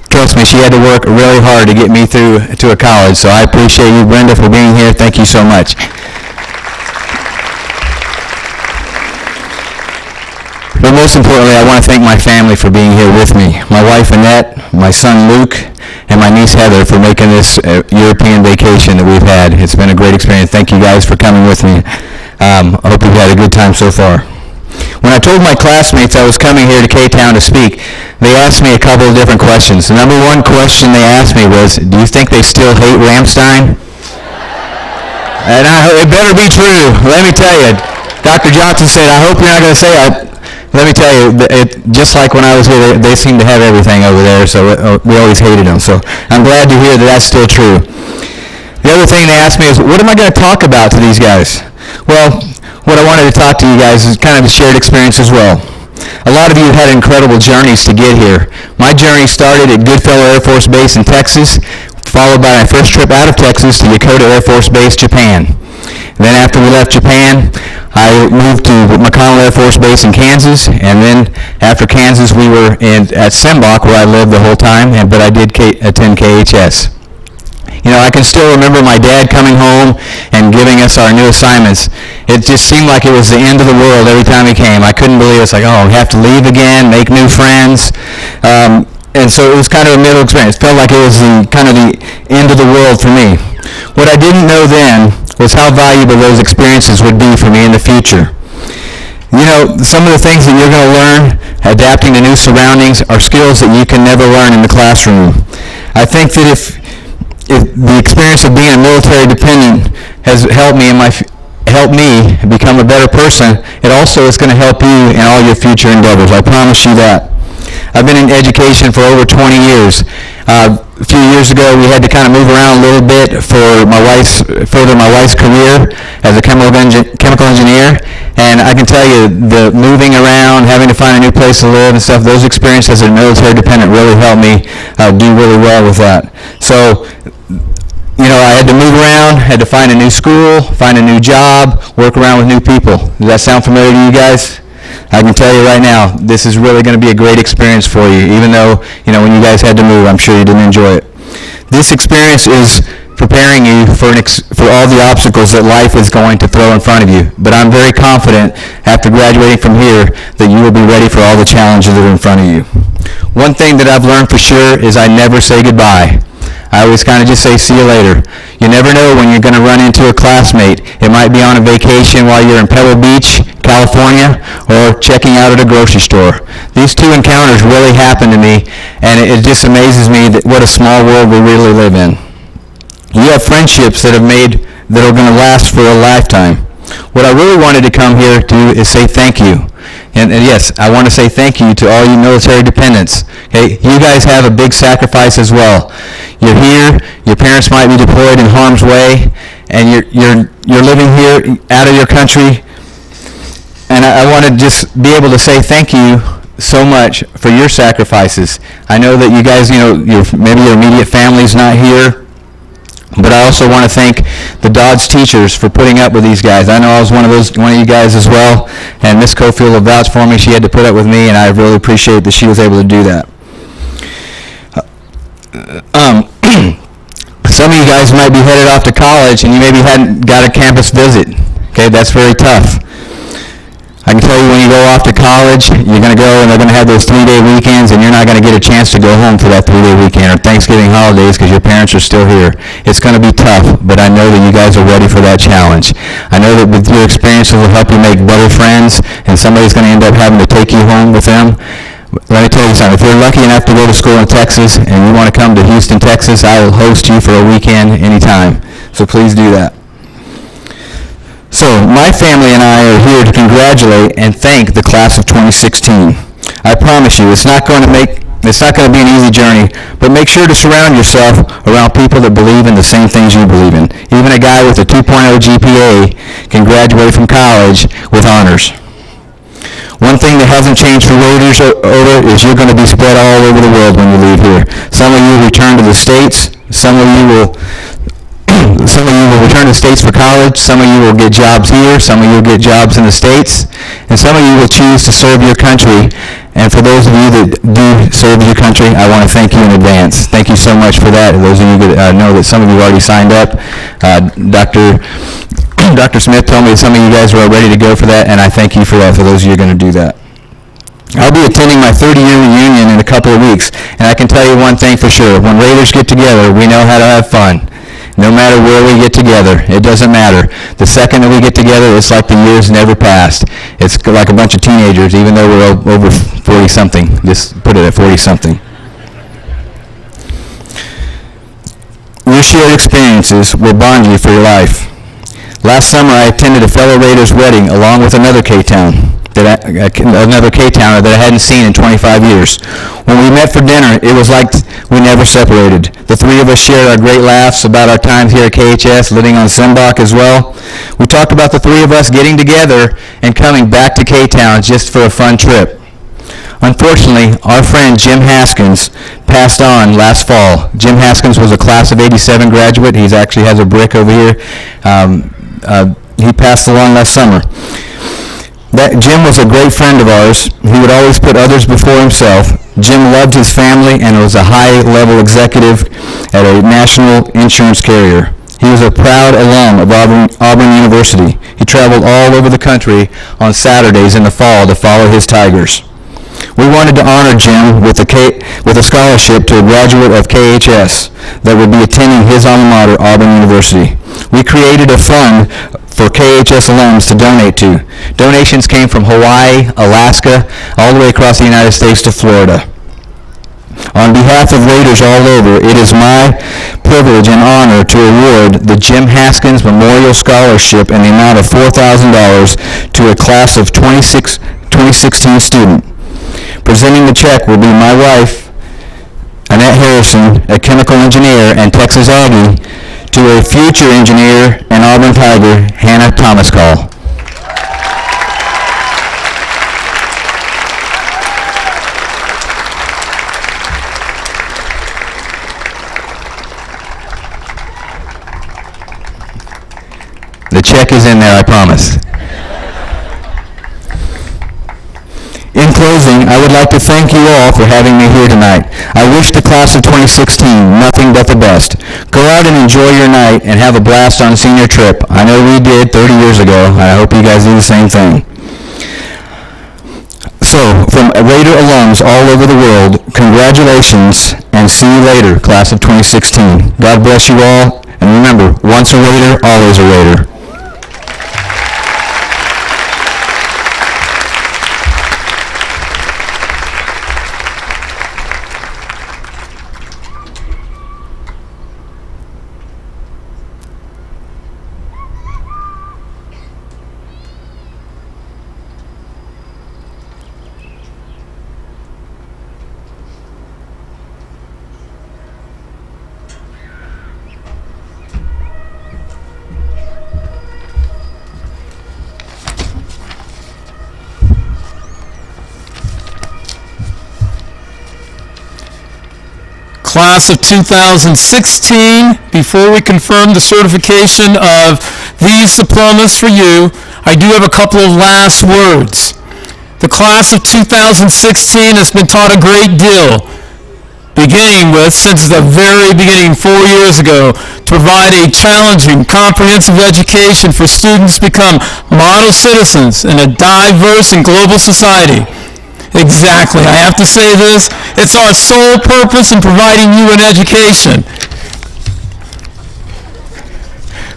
trust me, she had to work really hard to get me through to a college. So I appreciate you, Brenda, for being here. Thank you so much. But most importantly, I want to thank my family for being here with me. My wife, Annette, my son, Luke, and my niece, Heather, for making this European vacation that we've had. It's been a great experience. Thank you guys for coming with me. I hope you've had a good time so far. When I told my classmates I was coming here to K-Town to speak, they asked me a couple of different questions. The number one question they asked me was, do you think they still hate Ramstein? And it better be true. Let me tell you, Dr. Johnson said, I hope you're not going to say that. Let me tell you, just like when I was here, they seem to have everything over there, so we always hated them. So I'm glad to hear that that's still true. The other thing they asked me is, what am I going to talk about to these guys? Well, what I wanted to talk to you guys is kind of a shared experience as well. A lot of you have had incredible journeys to get here. My journey started at Goodfellow Air Force Base in Texas, followed by my first trip out of Texas to Yokota Air Force Base, Japan. Then after we left Japan, I moved to McConnell Air Force Base in Kansas, and then after Kansas, we were at Sembach, where I lived the whole time, but I did attend KHS. You know, I can still remember my dad coming home and giving us our new assignments. It just seemed like it was the end of the world every time he came. I couldn't believe it. It's like, oh, we have to leave again, make new friends. And so it was kind of a middle experience. It felt like it was kind of the end of the world for me. What I didn't know then was how valuable those experiences would be for me in the future. You know, some of the things that you're going to learn adapting to new surroundings are skills that you can never learn in the classroom. I think that if the experience of being a military dependent has helped me become a better person, it also is going to help you in all your future endeavors. I promise you that. I've been in education for over 20 years. A few years ago, we had to kind of move around a little bit for further my wife's career as a chemical engineer. And I can tell you, the moving around, having to find a new place to live and stuff, those experiences as a military dependent really helped me do really well with that. So, you know, I had to move around, had to find a new school, find a new job, work around with new people. Does that sound familiar to you guys? I can tell you right now, this is really going to be a great experience for you, even though, you know, when you guys had to move, I'm sure you didn't enjoy it. This experience is preparing you for all the obstacles that life is going to throw in front of you. But I'm very confident, after graduating from here, that you will be ready for all the challenges that are in front of you. One thing that I've learned for sure is I never say goodbye. I always kind of just say, see you later. You never know when you're going to run into a classmate. It might be on a vacation while you're in Pebble Beach, California, or checking out at a grocery store. These two encounters really happened to me, and it just amazes me what a small world we really live in. You have friendships that are going to last for a lifetime. What I really wanted to come here to do is say thank you. And yes, I want to say thank you to all you military dependents. Okay, you guys have a big sacrifice as well. You're here, your parents might be deployed in harm's way, and you're living here out of your country. And I want to just be able to say thank you so much for your sacrifices. I know that you guys, you know, maybe your immediate family's not here, but I also want to thank the Dodge teachers for putting up with these guys. I know I was one of you guys as well, and Miss Cofield will vouch for me. She had to put up with me, and I really appreciate that she was able to do that. Some of you guys might be headed off to college, and you maybe hadn't got a campus visit. Okay, that's very tough. I can tell you when you go off to college, you're going to go and they're going to have those 3-day weekends, and you're not going to get a chance to go home for that 3-day weekend or Thanksgiving holidays because your parents are still here. It's going to be tough, but I know that you guys are ready for that challenge. I know that with your experiences will help you make better friends, and somebody's going to end up having to take you home with them. Let me tell you something. If you're lucky enough to go to school in Texas and you want to come to Houston, Texas, I will host you for a weekend anytime. So please do that. So, my family and I are here to congratulate and thank the class of 2016. I promise you, it's not going to be an easy journey, but make sure to surround yourself around people that believe in the same things you believe in. Even a guy with a 2.0 GPA can graduate from college with honors. One thing that hasn't changed for Raiders is you're going to be spread all over the world when you leave here. Some of you return to the States. Some of you will return to the States for college. Some of you will get jobs here. Some of you will get jobs in the States. And some of you will choose to serve your country. And for those of you that do serve your country, I want to thank you in advance. Thank you so much for that. Those of you that know that some of you already signed up. Dr. Smith told me that some of you guys were ready to go for that, and I thank you for that, for those of you who are going to do that. I'll be attending my 30-year reunion in a couple of weeks, and I can tell you one thing for sure. When Raiders get together, we know how to have fun. No matter where we get together, it doesn't matter. The second that we get together, it's like the years never passed. It's like a bunch of teenagers, even though we're over 40-something. Just put it at 40-something. Your shared experiences will bond you for your life. Last summer, I attended a fellow Raiders wedding along with another K-Towner that I hadn't seen in 25 years. When we met for dinner, it was like we never separated. The three of us shared our great laughs about our times here at KHS, living on Simbach as well. We talked about the three of us getting together and coming back to K-Town just for a fun trip. Unfortunately, our friend Jim Haskins passed on last fall. Jim Haskins was a class of 87 graduate. He actually has a brick over here. He passed along last summer. Jim was a great friend of ours. He would always put others before himself. Jim loved his family and was a high-level executive at a national insurance carrier. He was a proud alum of Auburn University. He traveled all over the country on Saturdays in the fall to follow his Tigers. We wanted to honor Jim with a scholarship to a graduate of KHS that would be attending his alma mater, Auburn University. We created a fund for KHS alums to donate to. Donations came from Hawaii, Alaska, all the way across the United States to Florida. On behalf of Raiders all over, it is my privilege and honor to award the Jim Haskins Memorial Scholarship in the amount of $4,000 to a class of 2016 student. Presenting the check will be my wife, Annette Harrison, a chemical engineer and Texas Aggie, to a future engineer and Auburn Tiger, Hannah Thomas Call. The check is in there, I promise. In closing, I would like to thank you all for having me here tonight. I wish the class of 2016 nothing but the best. Go out and enjoy your night and have a blast on senior trip. I know we did 30 years ago, and I hope you guys do the same thing. So, from Raider alums all over the world, congratulations, and see you later, class of 2016. God bless you all, and remember, once a Raider, always a Raider. Class of 2016, before we confirm the certification of these diplomas for you, I do have a couple of last words. The class of 2016 has been taught a great deal, beginning with, since the very beginning, 4 years ago, provide a challenging, comprehensive education for students to become model citizens in a diverse and global society. Exactly. I have to say this. It's our sole purpose in providing you an education.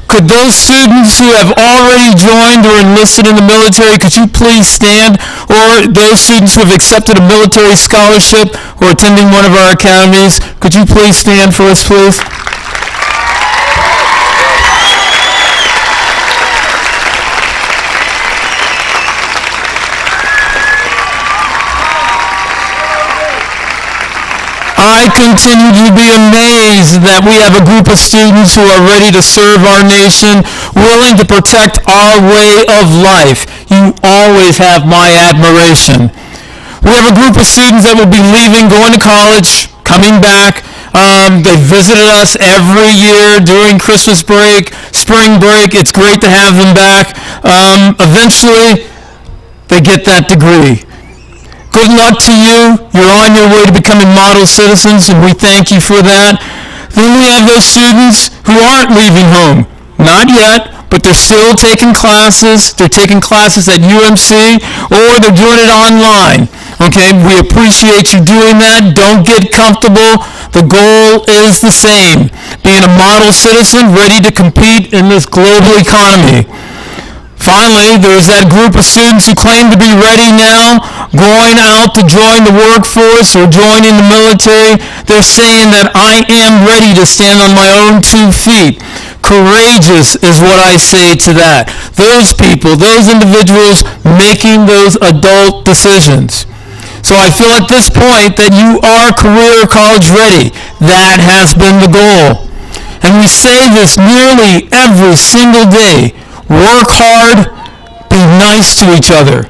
Could those students who have already joined or enlisted in the military, could you please stand? Or those students who have accepted a military scholarship or attending one of our academies, could you please stand for us, please? I continue to be amazed that we have a group of students who are ready to serve our nation, willing to protect our way of life. You always have my admiration. We have a group of students that will be leaving, going to college, coming back. They visited us every year during Christmas break, spring break. It's great to have them back. Eventually, they get that degree. Good luck to you. You're on your way to becoming model citizens, and we thank you for that. Then we have those students who aren't leaving home. Not yet, but they're still taking classes. They're taking classes at UMC, or they're doing it online. Okay, we appreciate you doing that. Don't get comfortable. The goal is the same. Being a model citizen, ready to compete in this global economy. Finally, there's that group of students who claim to be ready now, going out to join the workforce or joining the military. They're saying that I am ready to stand on my own 2 feet. Courageous is what I say to that. Those people, those individuals making those adult decisions. So I feel at this point that you are career college ready. That has been the goal. And we say this nearly every single day. Work hard, be nice to each other.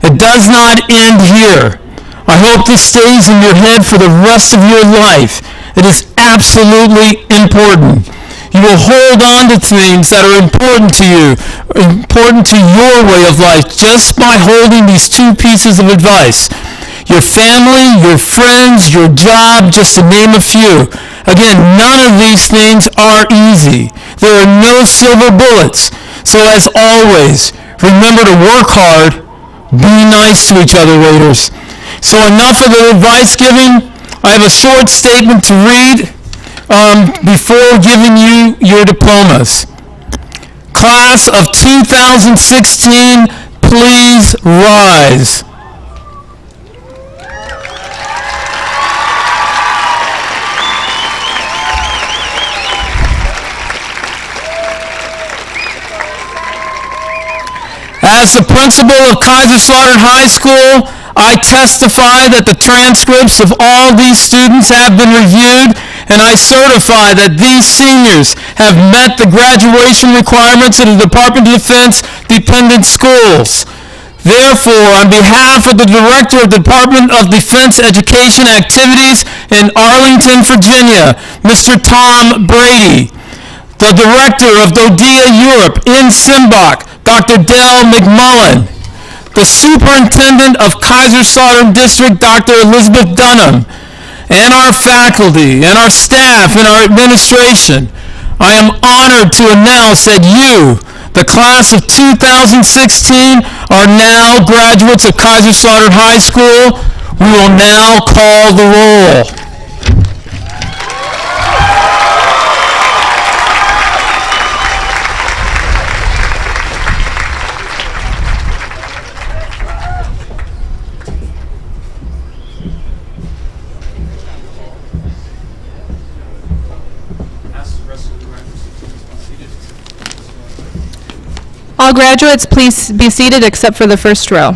It does not end here. I hope this stays in your head for the rest of your life. It is absolutely important. You will hold on to things that are important to you, important to your way of life, just by holding these 2 pieces of advice. Your family, your friends, your job, just to name a few. Again, none of these things are easy. There are no silver bullets. So as always, remember to work hard, be nice to each other, waiters. So enough of the advice giving. I have a short statement to read before giving you your diplomas. Class of 2016, please rise. As the principal of Kaiserslautern High School, I testify that the transcripts of all these students have been reviewed, and I certify that these seniors have met the graduation requirements of the Department of Defense dependent schools. Therefore, on behalf of the Director of the Department of Defense Education Activities in Arlington, Virginia, Mr. Tom Brady, the Director of DODEA Europe in Simbach, Dr. Dell McMullen, the Superintendent of Kaiserslautern District, Dr. Elizabeth Dunham, and our faculty, and our staff, and our administration. I am honored to announce that you, the class of 2016, are now graduates of Kaiserslautern High School. We will now call the roll. All graduates, please be seated except for the first row.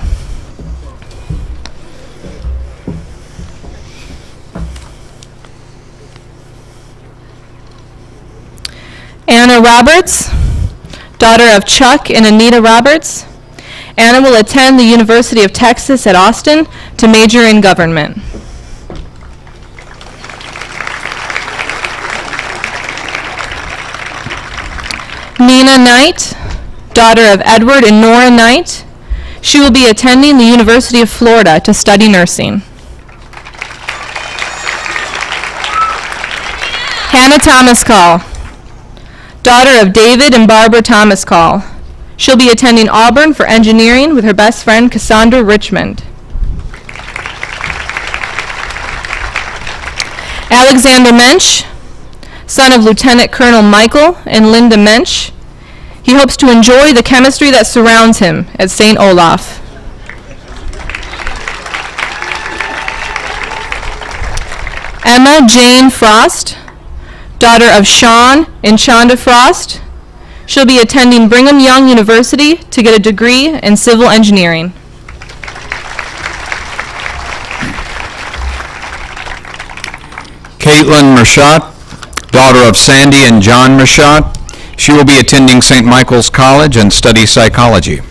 Anna Roberts, daughter of Chuck and Anita Roberts. Anna will attend the University of Texas at Austin to major in government. Nina Knight, daughter of Edward and Nora Knight. She will be attending the University of Florida to study nursing. Hannah Thomas Call, daughter of David and Barbara Thomas Call. She'll be attending Auburn for engineering with her best friend Cassandra Richmond. Alexander Mensch, son of Lieutenant Colonel Michael and Linda Mensch. He hopes to enjoy the chemistry that surrounds him at St. Olaf. Emma Jane Frost, daughter of Sean and Shonda Frost. She'll be attending Brigham Young University to get a degree in civil engineering. Caitlin Mershot, daughter of Sandy and John Mershot. She will be attending St. Michael's College and study psychology.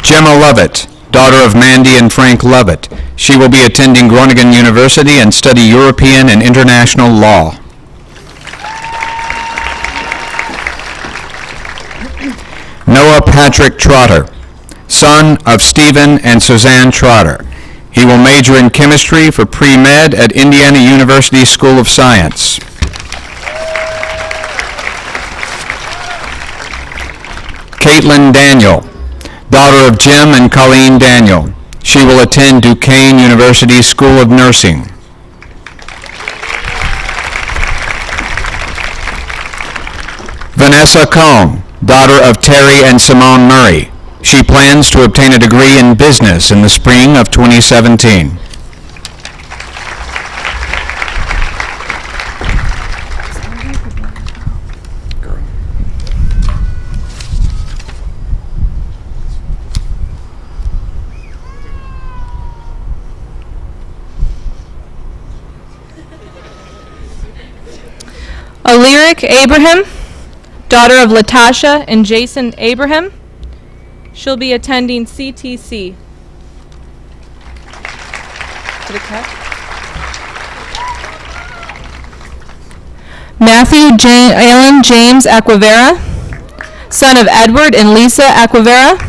Gemma Lovett, daughter of Mandy and Frank Lovett. She will be attending Groningen University and study European and International Law. Noah Patrick Trotter, son of Stephen and Suzanne Trotter. He will major in chemistry for pre-med at Indiana University School of Science. Caitlin Daniel, daughter of Jim and Colleen Daniel. She will attend Duquesne University School of Nursing. Vanessa Cohn, daughter of Terry and Simone Murray. She plans to obtain a degree in business in the spring of 2017. Alyric Abraham, daughter of Latasha and Jason Abraham. She'll be attending CTC. Did it cut? Matthew Allen James Aquavera, son of Edward and Lisa Aquavera.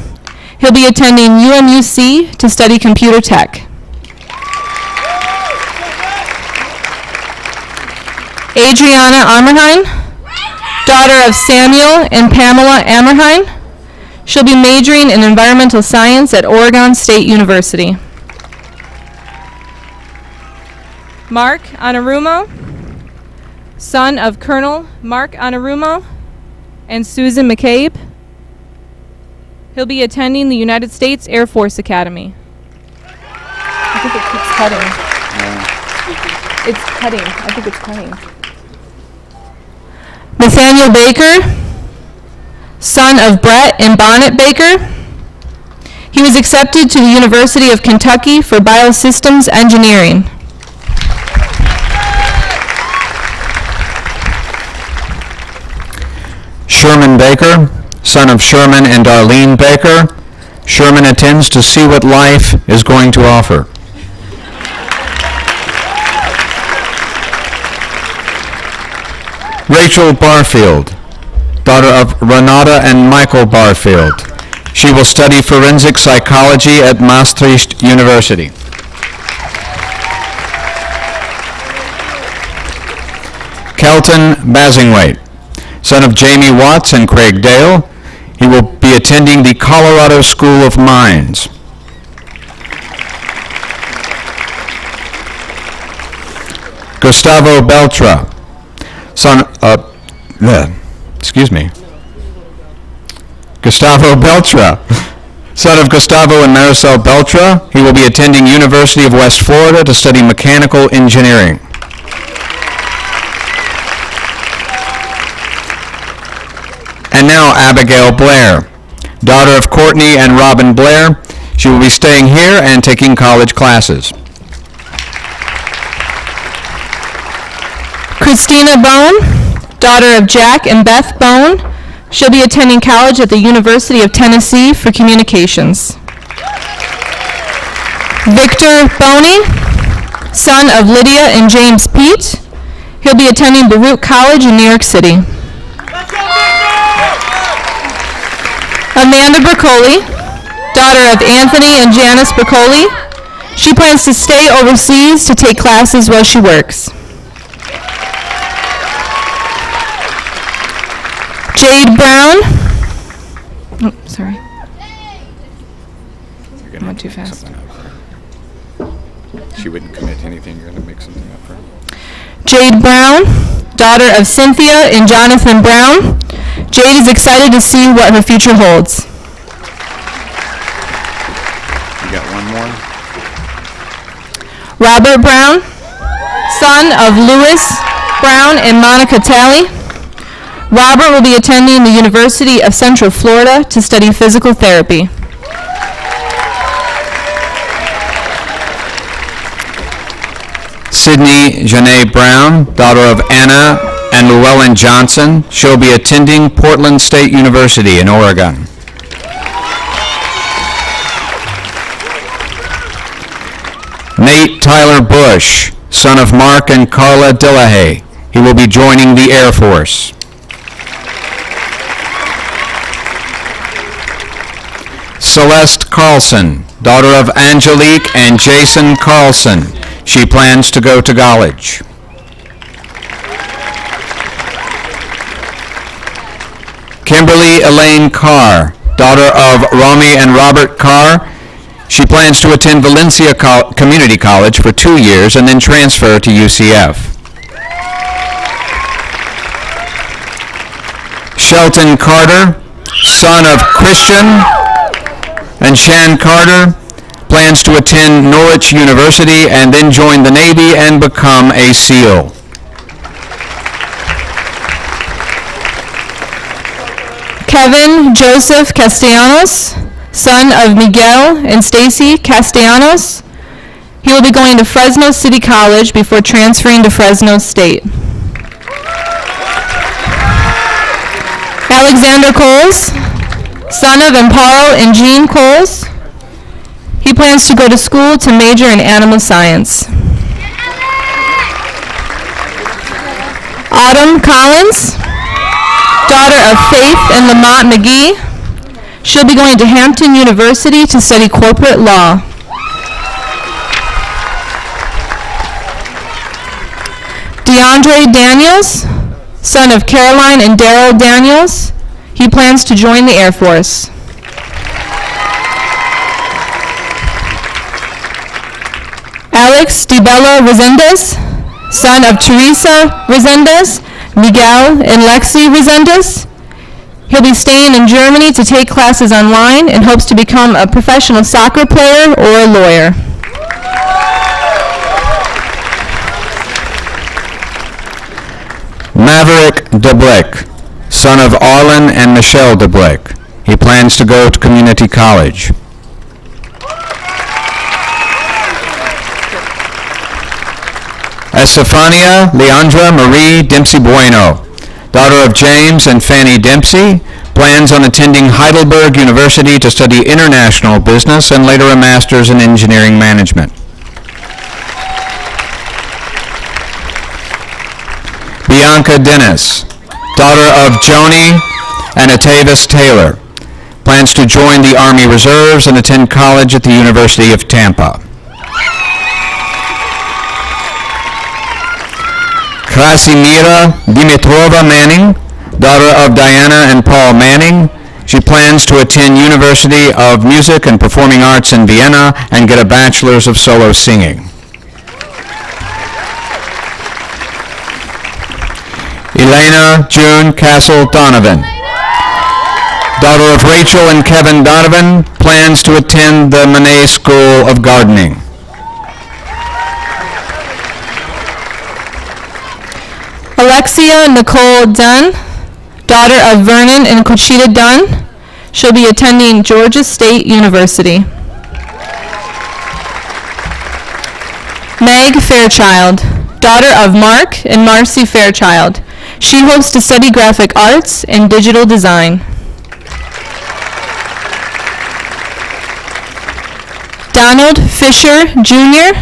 He'll be attending UMUC to study computer tech. Adriana Ammerhein, daughter of Samuel and Pamela Ammerhein. She'll be majoring in environmental science at Oregon State University. Mark Anarumo, son of Colonel Mark Anarumo and Susan McCabe. He'll be attending the United States Air Force Academy. I think it keeps cutting. It's cutting. I think it's cutting. Nathaniel Baker, son of Brett and Bonnet Baker. He was accepted to the University of Kentucky for Biosystems Engineering. Sherman Baker, son of Sherman and Darlene Baker. Sherman attends to see what life is going to offer. Rachel Barfield, daughter of Renata and Michael Barfield. She will study forensic psychology at Maastricht University. Kelton Basingwaite, son of Jamie Watts and Craig Dale. He will be attending the Colorado School of Mines. Gustavo Beltra, Gustavo Beltra, son of Gustavo and Marisol Beltra. He will be attending University of West Florida to study mechanical engineering. And now Abigail Blair, daughter of Courtney and Robin Blair. She will be staying here and taking college classes. Christina Bone, daughter of Jack and Beth Bone. She'll be attending college at the University of Tennessee for communications. Victor Boney, son of Lydia and James Pete. He'll be attending Baruch College in New York City. Amanda Bercoli, daughter of Anthony and Janice Bercoli. She plans to stay overseas to take classes while she works. Jade Brown. Oh, sorry. I went too fast. She wouldn't commit to anything. You're going to make something up for her. Jade Brown, daughter of Cynthia and Jonathan Brown. Jade is excited to see what her future holds. You got one more? Robert Brown, son of Louis Brown and Monica Talley. Robert will be attending the University of Central Florida to study physical therapy. Sydney Janae Brown, daughter of Anna and Llewellyn Johnson. She'll be attending Portland State University in Oregon. Nate Tyler Bush, son of Mark and Carla Dillahay. He will be joining the Air Force. Celeste Carlson, daughter of Angelique and Jason Carlson. She plans to go to college. Kimberly Elaine Carr, daughter of Rami and Robert Carr. She plans to attend Valencia Community College for 2 years and then transfer to UCF. Shelton Carter, son of Christian and Shan Carter, plans to attend Norwich University and then join the Navy and become a SEAL. Kevin Joseph Castellanos, son of Miguel and Stacy Castellanos. He will be going to Fresno City College before transferring to Fresno State. Alexander Coles, son of Amparo and Jean Coles. He plans to go to school to major in animal science. Autumn Collins, daughter of Faith and Lamont McGee. She'll be going to Hampton University to study corporate law. DeAndre Daniels, son of Caroline and Daryl Daniels. He plans to join the Air Force. Alex DiBella Resendez, son of Teresa Resendez, Miguel and Lexi Resendez. He'll be staying in Germany to take classes online and hopes to become a professional soccer player or a lawyer. Maverick DeBlick, son of Arlen and Michelle DeBlick. He plans to go to community college. Estefania Leandra Marie Dempsey Bueno, daughter of James and Fanny Dempsey, plans on attending Heidelberg University to study international business and later a master's in engineering management. Bianca Dennis, daughter of Joni and Atavis Taylor, plans to join the Army Reserves and attend college at the University of Tampa. Krasimira Dimitrova Manning, daughter of Diana and Paul Manning. She plans to attend University of Music and Performing Arts in Vienna and get a bachelor's of solo singing. Elena June Castle Donovan, daughter of Rachel and Kevin Donovan, plans to attend the Manet School of Gardening. Alexia Nicole Dunn, daughter of Vernon and Conchita Dunn. She'll be attending Georgia State University. Meg Fairchild, daughter of Mark and Marcy Fairchild. She hopes to study graphic arts and digital design. Donald Fisher Jr.,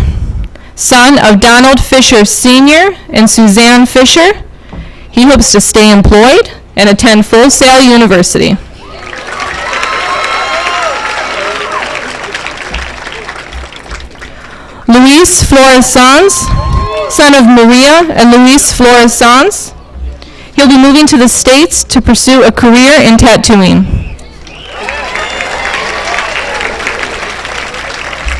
son of Donald Fisher Sr. and Suzanne Fisher. He hopes to stay employed and attend Full Sail University. Luis Flores Sanz, son of Maria and Luis Flores Sanz. He'll be moving to the States to pursue a career in tattooing.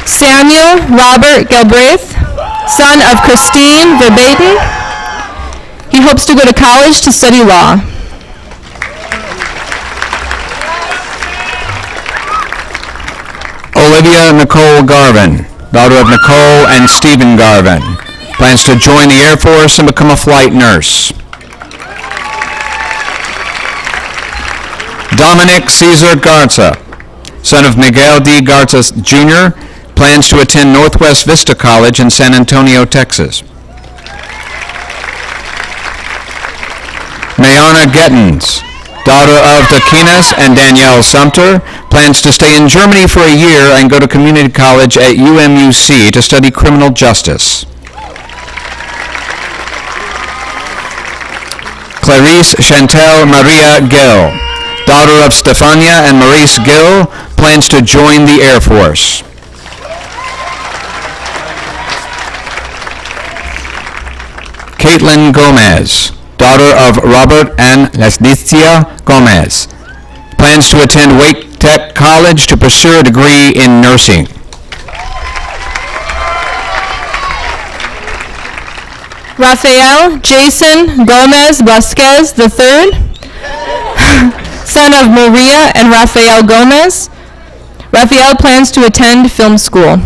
Samuel Robert Galbraith, son of Christine Verbaten. He hopes to go to college to study law. Olivia Nicole Garvin, daughter of Nicole and Stephen Garvin, plans to join the Air Force and become a flight nurse. Dominic Cesar Garza, son of Miguel D. Garza Jr., plans to attend Northwest Vista College in San Antonio, Texas. Mayana Gettens, daughter of Taquinas and Danielle Sumter, plans to stay in Germany for a year and go to community college at UMUC to study criminal justice. Clarice Chantel Maria Gill, daughter of Stefania and Maurice Gill, plans to join the Air Force. Caitlin Gomez, daughter of Robert and Leticia Gomez, plans to attend Wake Tech College to pursue a degree in nursing. Rafael Jason Gomez Vasquez III, son of Maria and Rafael Gomez. Rafael plans to attend film school.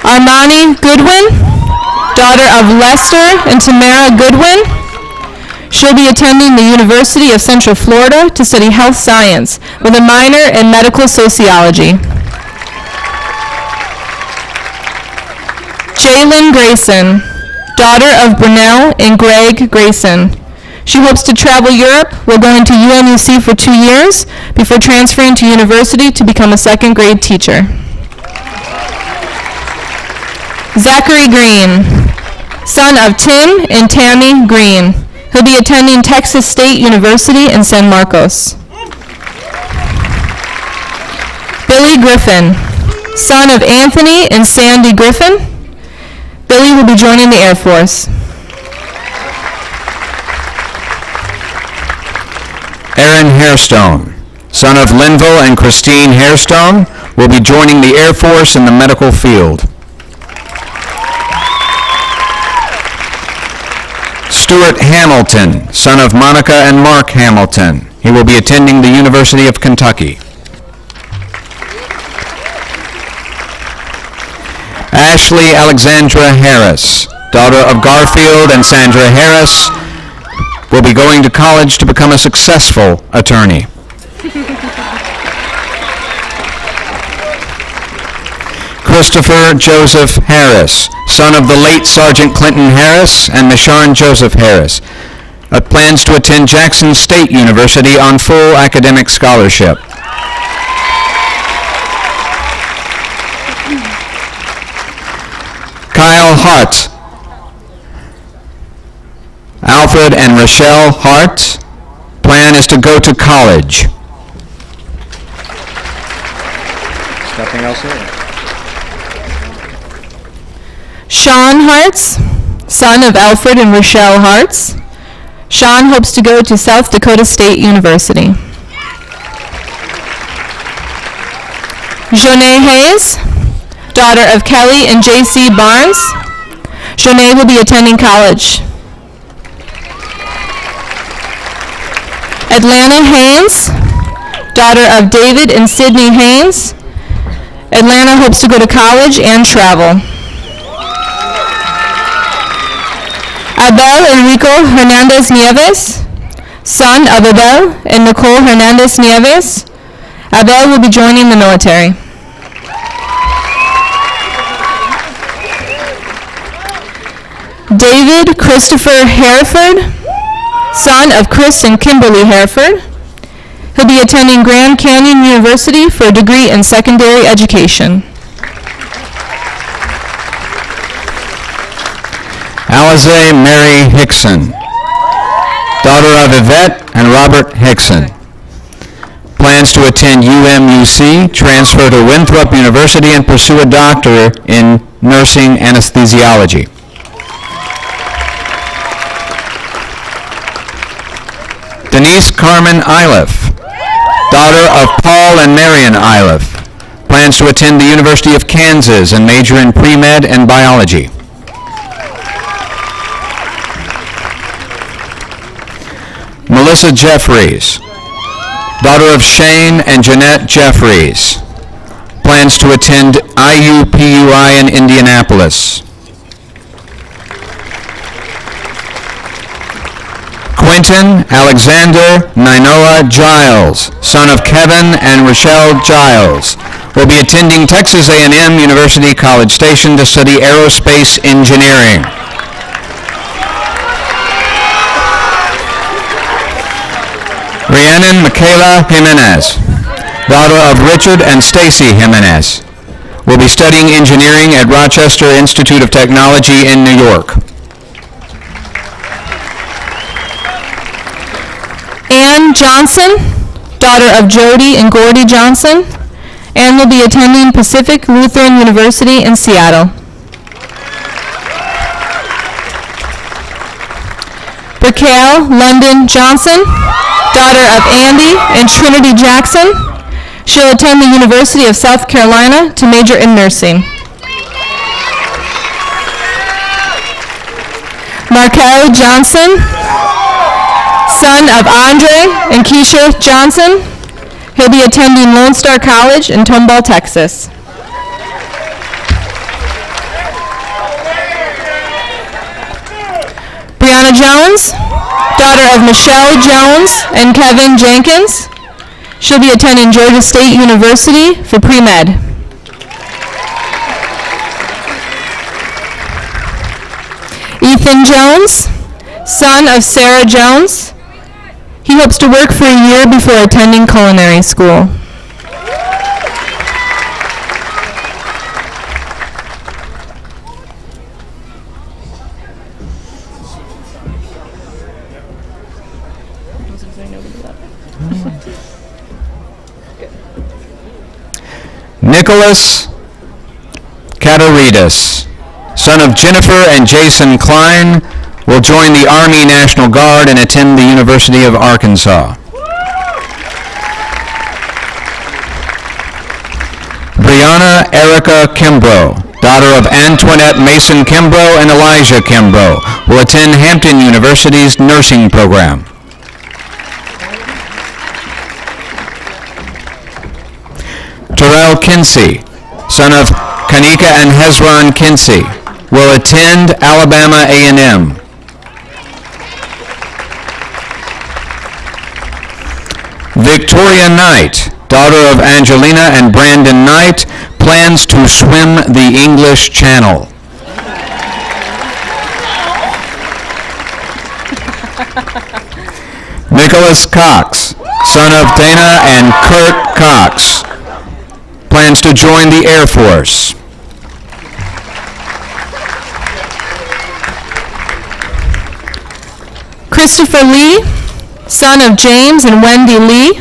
Armani Goodwin, daughter of Lester and Tamara Goodwin. She'll be attending the University of Central Florida to study health science with a minor in medical sociology. Jalen Grayson, daughter of Brunel and Greg Grayson. She hopes to travel Europe while going to UMUC for 2 years before transferring to university to become a second grade teacher. Zachary Green, son of Tim and Tammy Green. He'll be attending Texas State University in San Marcos. Billy Griffin, son of Anthony and Sandy Griffin. Billy will be joining the Air Force. Aaron Hairstone, son of Linville and Christine Hairstone, will be joining the Air Force in the medical field. Stuart Hamilton, son of Monica and Mark Hamilton. He will be attending the University of Kentucky. Ashley Alexandra Harris, daughter of Garfield and Sandra Harris, will be going to college to become a successful attorney. Christopher Joseph Harris, son of the late Sergeant Clinton Harris and Michonne Joseph Harris, plans to attend Jackson State University on full academic scholarship. Kyle Hart, Alfred and Rochelle Hart, plan is to go to college. Nothing else here? Sean Hartz, son of Alfred and Rochelle Hartz. Sean hopes to go to South Dakota State University. Jonae Hayes, daughter of Kelly and J.C. Barnes. Jonae will be attending college. Atlanta Haynes, daughter of David and Sydney Haynes. Atlanta hopes to go to college and travel. Abel Enrico Hernandez Nieves, son of Abel and Nicole Hernandez Nieves. Abel will be joining the military. David Christopher Hereford, son of Chris and Kimberly Hereford. He'll be attending Grand Canyon University for a degree in secondary education. Alize Mary Hickson, daughter of Yvette and Robert Hickson, Plans to attend UMUC, transfer to Winthrop University, and pursue a doctorate in nursing anesthesiology. Denise Carmen Iliff, daughter of Paul and Marion Iliff. Plans to attend the University of Kansas and major in pre-med and biology. Melissa Jeffries, daughter of Shane and Jeanette Jeffries. Plans to attend IUPUI in Indianapolis. Quentin Alexander Nainoa Giles, son of Kevin and Rochelle Giles, will be attending Texas A&M University College Station to study aerospace engineering. Rhiannon Michaela Jimenez, daughter of Richard and Stacy Jimenez, will be studying engineering at Rochester Institute of Technology in New York. Ann Johnson, daughter of Jody and Gordy Johnson. Ann will be attending Pacific Lutheran University in Seattle. Brickale London Johnson, daughter of Andy and Trinity Jackson. She'll attend the University of South Carolina to major in nursing. Markel Johnson, son of Andre and Keisha Johnson. He'll be attending Lone Star College in Tomball, Texas. Brianna Jones, daughter of Michelle Jones and Kevin Jenkins. She'll be attending Georgia State University for pre-med. Ethan Jones, son of Sarah Jones. He hopes to work for a year before attending culinary school. Nicholas Kataridis, son of Jennifer and Jason Klein, will join the Army National Guard and attend the University of Arkansas. Brianna Erica Kimbrough, daughter of Antoinette Mason Kimbrough and Elijah Kimbrough, will attend Hampton University's nursing program. Terrell Kinsey, son of Kanika and Hezron Kinsey, will attend Alabama A&M. Victoria Knight, daughter of Angelina and Brandon Knight, plans to swim the English Channel. Nicholas Cox, son of Dana and Kurt Cox, plans to join the Air Force. Christopher Lee, son of James and Wendy Lee.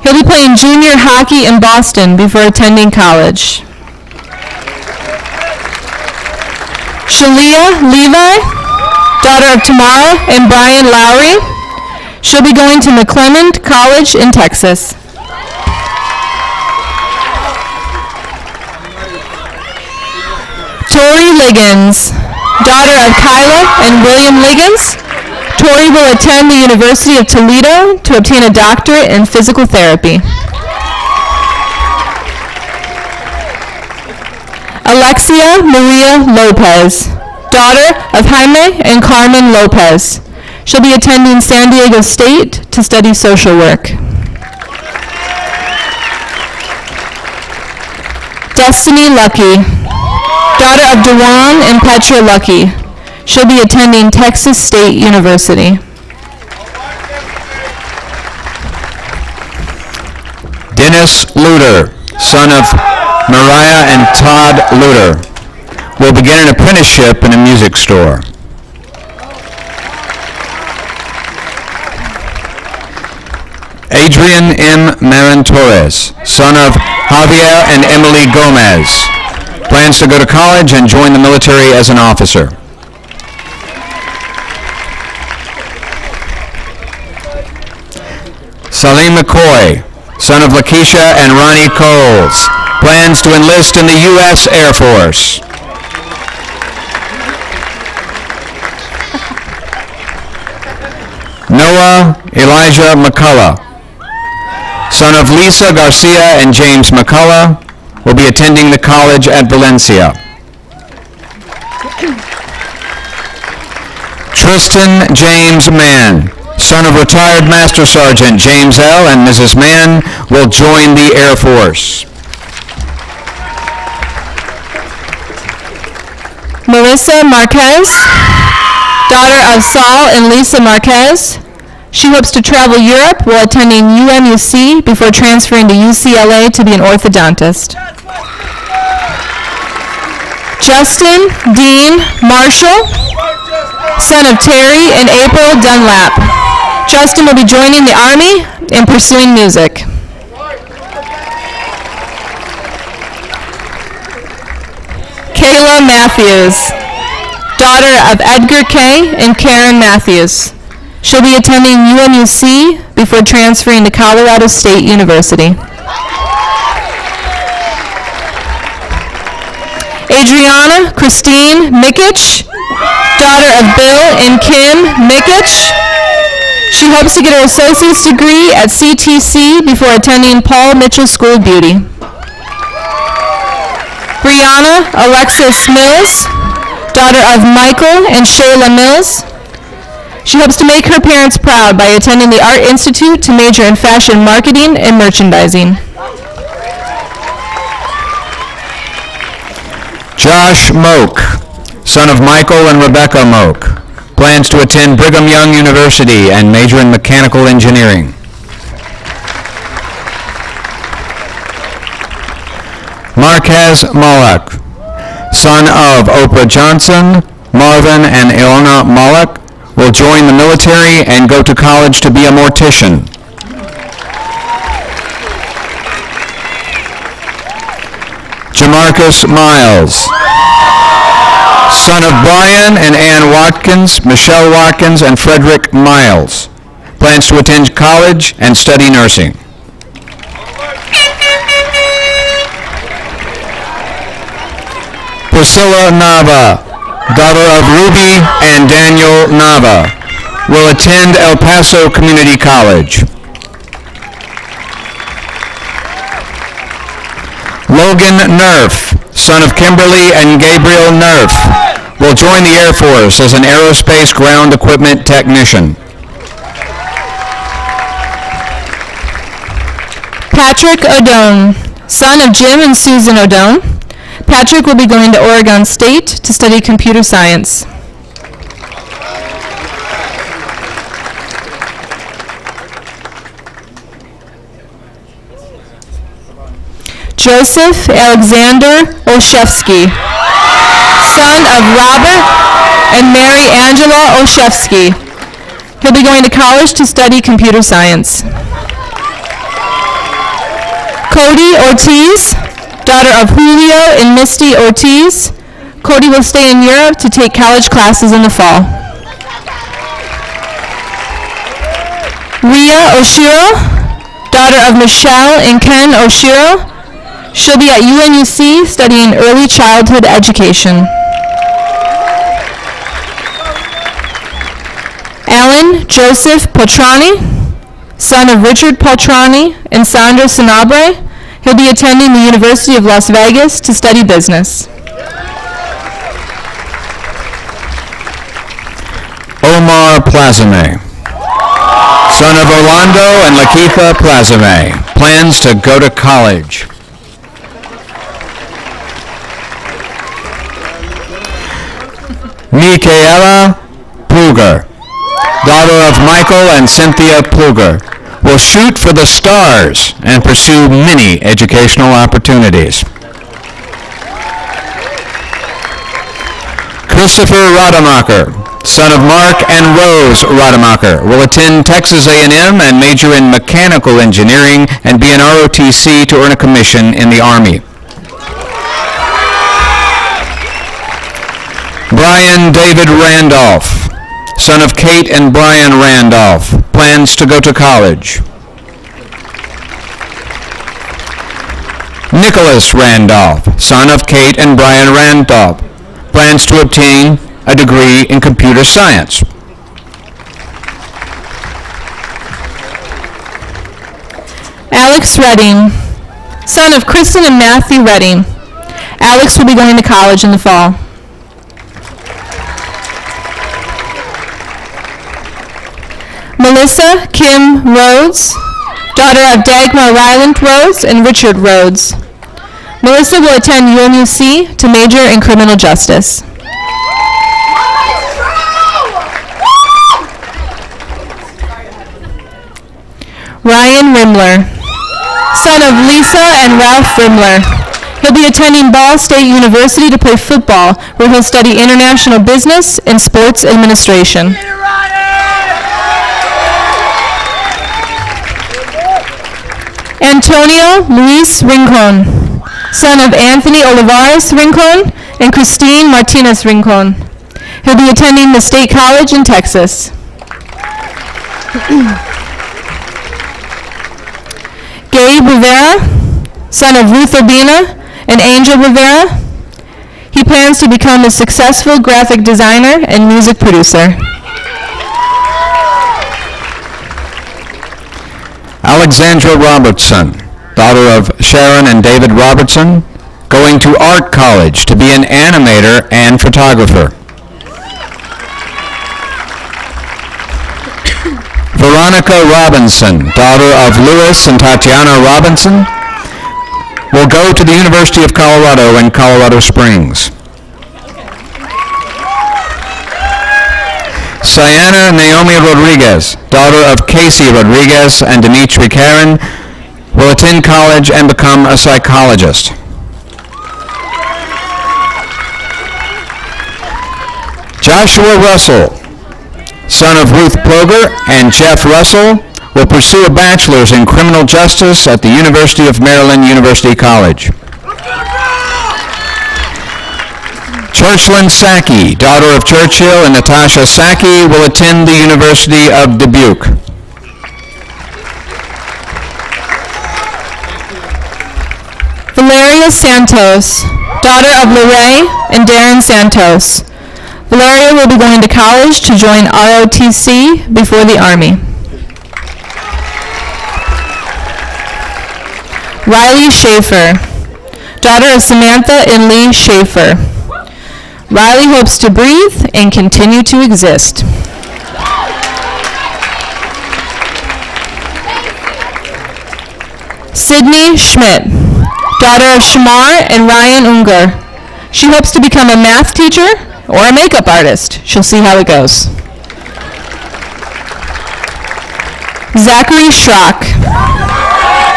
He'll be playing junior hockey in Boston before attending college. Shalia Levi, daughter of Tamara and Brian Lowry. She'll be going to McClelland College in Texas. Tori Liggins, daughter of Kyla and William Liggins. Tori will attend the University of Toledo to obtain a doctorate in physical therapy. Alexia Maria Lopez, daughter of Jaime and Carmen Lopez. She'll be attending San Diego State to study social work. Destiny Lucky, daughter of Dewan and Petra Lucky. She'll be attending Texas State University. Dennis Luter, son of Mariah and Todd Luter, will begin an apprenticeship in a music store. Adrian M. Marin Torres, son of Javier and Emily Gomez. Plans to go to college and join the military as an officer. Salim McCoy, son of Lakeisha and Ronnie Coles. Plans to enlist in the U.S. Air Force. Noah Elijah McCullough, son of Lisa Garcia and James McCullough, will be attending the college at Valencia. Tristan James Mann, son of retired Master Sergeant James L. and Mrs. Mann, will join the Air Force. Melissa Marquez, daughter of Saul and Lisa Marquez. She hopes to travel Europe while attending UMUC before transferring to UCLA to be an orthodontist. Justin Dean Marshall, son of Terry and April Dunlap. Justin will be joining the Army and pursuing music. Kayla Matthews, daughter of Edgar K. and Karen Matthews. She'll be attending UMUC before transferring to Colorado State University. Adriana Christine Mikic, daughter of Bill and Kim Mikic. She hopes to get her associate's degree at CTC before attending Paul Mitchell School of Beauty. Brianna Alexis Mills, daughter of Michael and Shayla Mills. She hopes to make her parents proud by attending the Art Institute to major in fashion marketing and merchandising. Josh Moak, son of Michael and Rebecca Moak, plans to attend Brigham Young University and major in mechanical engineering. Marquez Moloch, son of Oprah Johnson, Marvin and Ilona Moloch, will join the military and go to college to be a mortician. Jamarcus Miles, son of Brian and Ann Watkins, Michelle Watkins, and Frederick Miles, plans to attend college and study nursing. Priscilla Nava, daughter of Ruby and Daniel Nava, will attend El Paso Community College. Logan Nerf, son of Kimberly and Gabriel Nerf, will join the Air Force as an aerospace ground equipment technician. Patrick Odone, son of Jim and Susan Odone. Patrick will be going to Oregon State to study computer science. Joseph Alexander Olszewski, son of Robert and Mary Angela Olszewski. He'll be going to college to study computer science. Cody Ortiz, daughter of Julio and Misty Ortiz. Cody will stay in Europe to take college classes in the fall. Ria Oshiro, daughter of Michelle and Ken Oshiro. She'll be at UNUC studying early childhood education. Alan Joseph Poltrani, son of Richard Poltrani and Sandra Sanabre. He'll be attending the University of Las Vegas to study business. Omar Plazame, son of Orlando and Lakeitha Plazame, plans to go to college. Michaela Pluger, daughter of Michael and Cynthia Pluger, will shoot for the stars and pursue many educational opportunities. Christopher Rademacher, son of Mark and Rose Rademacher, will attend Texas A&M and major in mechanical engineering and be an ROTC to earn a commission in the Army. Brian David Randolph, son of Kate and Brian Randolph, plans to go to college. Nicholas Randolph, son of Kate and Brian Randolph, plans to obtain a degree in computer science. Alex Redding, son of Kristen and Matthew Redding. Alex will be going to college in the fall. Melissa Kim Rhodes, daughter of Dagmar Ryland Rhodes and Richard Rhodes. Melissa will attend UMUC to major in criminal justice. Ryan Rimler, son of Lisa and Ralph Rimler. He'll be attending Ball State University to play football, where he'll study international business and sports administration. Antonio Luis Rincon, son of Anthony Olivares Rincon and Christine Martinez Rincon. He'll be attending the State College in Texas. Gabe Rivera, son of Ruth Urbina and Angel Rivera. He plans to become a successful graphic designer and music producer. Alexandra Robertson, daughter of Sharon and David Robertson, going to art college to be an animator and photographer. Veronica Robinson, daughter of Louis and Tatiana Robinson, will go to the University of Colorado in Colorado Springs. Sienna Naomi Rodriguez, daughter of Casey Rodriguez and Dimitri Karen, will attend college and become a psychologist. Joshua Russell, son of Ruth Ploger and Jeff Russell, will pursue a bachelor's in criminal justice at the University of Maryland University College. Churchlyn Sacki, daughter of Churchill and Natasha Sacki, will attend the University of Dubuque. Valeria Santos, daughter of Lorraine and Darren Santos. Valeria will be going to college to join ROTC before the Army. Riley Schaefer, daughter of Samantha and Lee Schaefer. Riley hopes to breathe and continue to exist. Sydney Schmidt, daughter of Shamar and Ryan Unger. She hopes to become a math teacher or a makeup artist. She'll see how it goes. Zachary Schrock,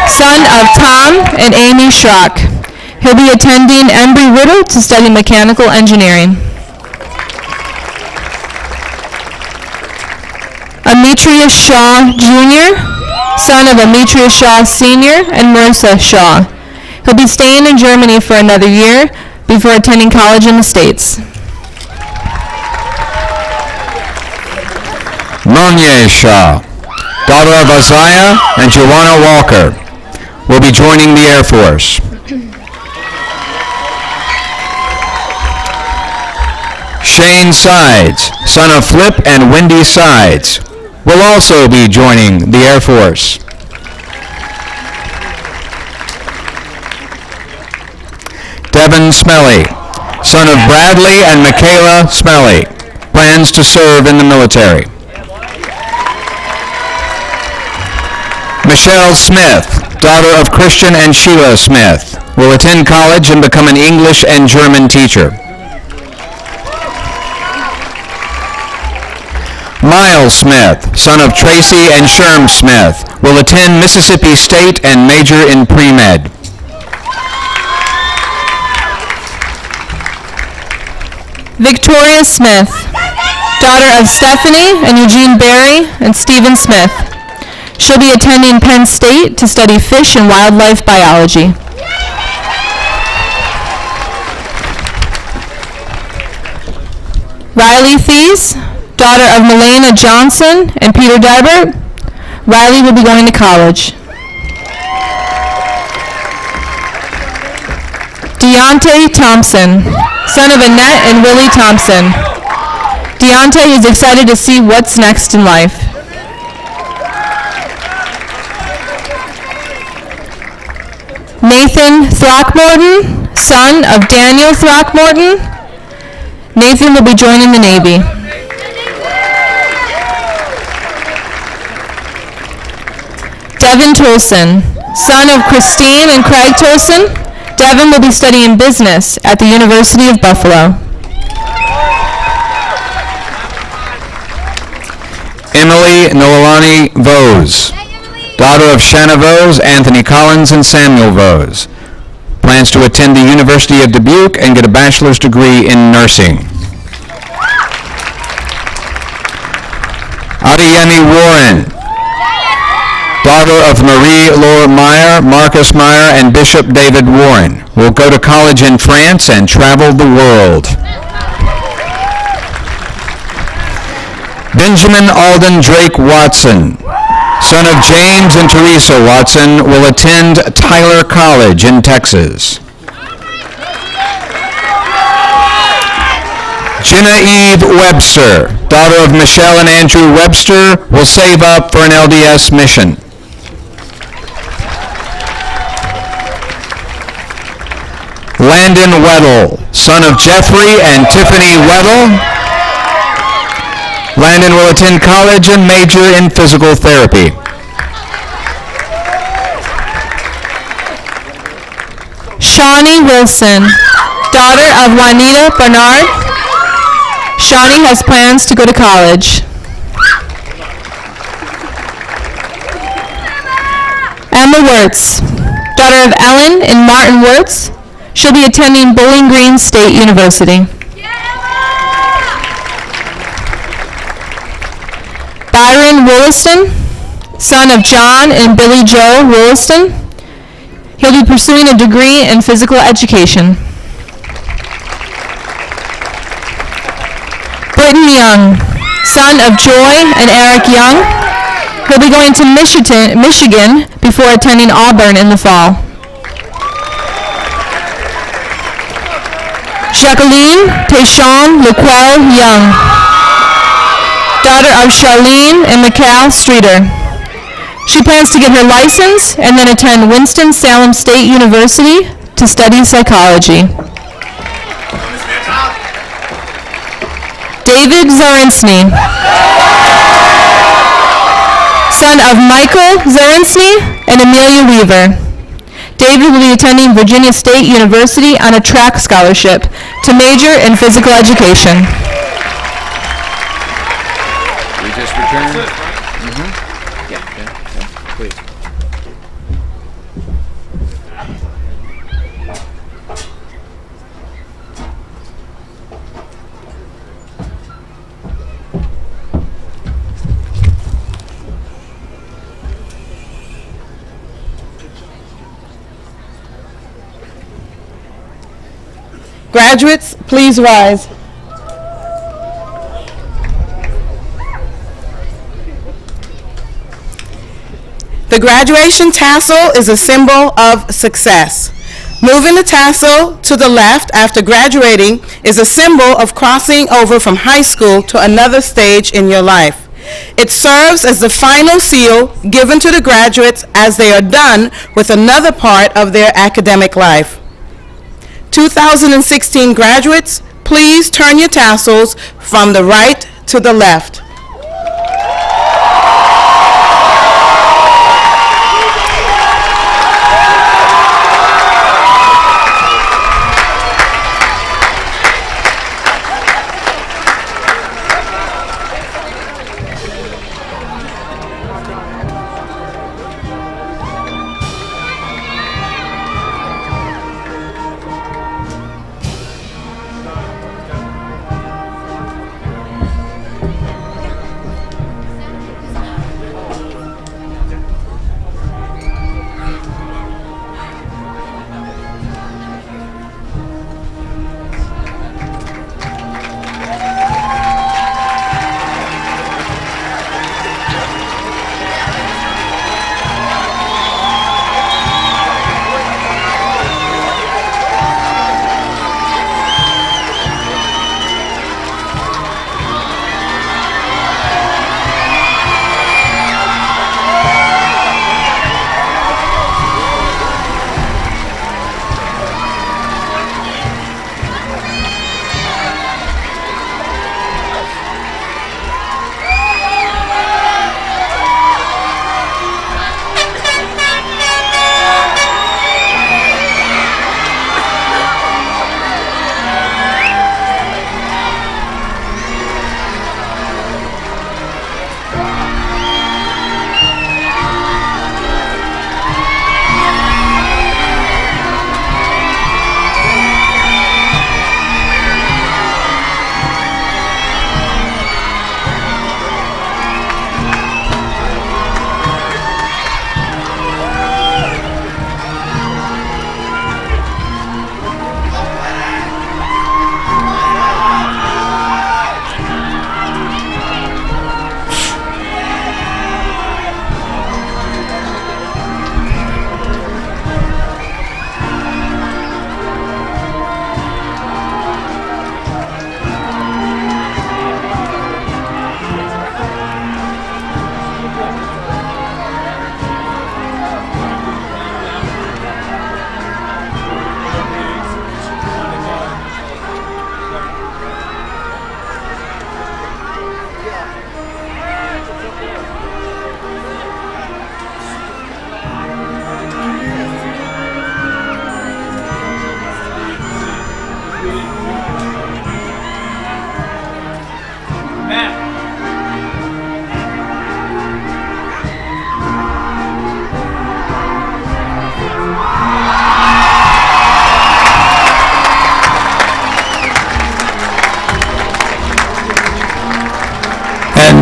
son of Tom and Amy Schrock. He'll be attending Embry-Riddle to study mechanical engineering. Ametria Shaw Jr., son of Ametria Shaw Sr. and Marissa Shaw. He'll be staying in Germany for another year before attending college in the States. Monier Shaw, daughter of Isaiah and Joanna Walker, will be joining the Air Force. Shane Sides, son of Flip and Wendy Sides, will also be joining the Air Force. Devin Smelly, son of Bradley and Michaela Smelly, plans to serve in the military. Michelle Smith, daughter of Christian and Sheila Smith, will attend college and become an English and German teacher. Miles Smith, son of Tracy and Sherm Smith, will attend Mississippi State and major in pre-med. Victoria Smith, daughter of Stephanie and Eugene Berry and Stephen Smith. She'll be attending Penn State to study fish and wildlife biology. Riley Thies, daughter of Melena Johnson and Peter Darbert. Riley will be going to college. Deontay Thompson, son of Annette and Willie Thompson. Deontay is excited to see what's next in life. Nathan Throckmorton, son of Daniel Throckmorton. Nathan will be joining the Navy. Devin Tolson, son of Christine and Craig Tolson. Devin will be studying business at the University of Buffalo. Emily Noelani Vose, daughter of Shanna Vose, Anthony Collins, and Samuel Vose. Plans to attend the University of Dubuque and get a bachelor's degree in nursing. Adiyemi Warren, daughter of Marie Laure Meyer, Marcus Meyer, and Bishop David Warren, will go to college in France and travel the world. Benjamin Alden Drake Watson, son of James and Teresa Watson, will attend Tyler College in Texas. Jenna Eve Webster, daughter of Michelle and Andrew Webster, will save up for an LDS mission. Landon Weddle, son of Jeffrey and Tiffany Weddle. Landon will attend college and major in physical therapy. Shawnee Wilson, daughter of Juanita Bernard. Shawnee has plans to go to college. Emma Wirtz, daughter of Ellen and Martin Wirtz. She'll be attending Bowling Green State University. Byron Williston, son of John and Billy Joe Williston. He'll be pursuing a degree in physical education. Britton Young, son of Joy and Eric Young. He'll be going to Michigan before attending Auburn in the fall. Jacqueline Tayshawn Laquelle Young, daughter of Charlene and Mikal Streeter. She plans to get her license and then attend Winston-Salem State University to study psychology. David Zarensny, son of Michael Zarensny and Amelia Weaver. David will be attending Virginia State University on a track scholarship to major in physical education. We just returned. Yeah, please. Graduates, please rise. The graduation tassel is a symbol of success. Moving the tassel to the left after graduating is a symbol of crossing over from high school to another stage in your life. It serves as the final seal given to the graduates as they are done with another part of their academic life. 2016 graduates, please turn your tassels from the right to the left.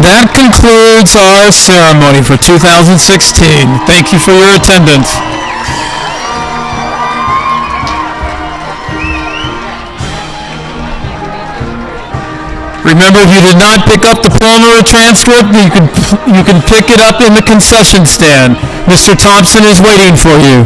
That concludes our ceremony for 2016. Thank you for your attendance. Remember, if you did not pick up diploma or transcript, you can pick it up in the concession stand. Mr. Thompson is waiting for you.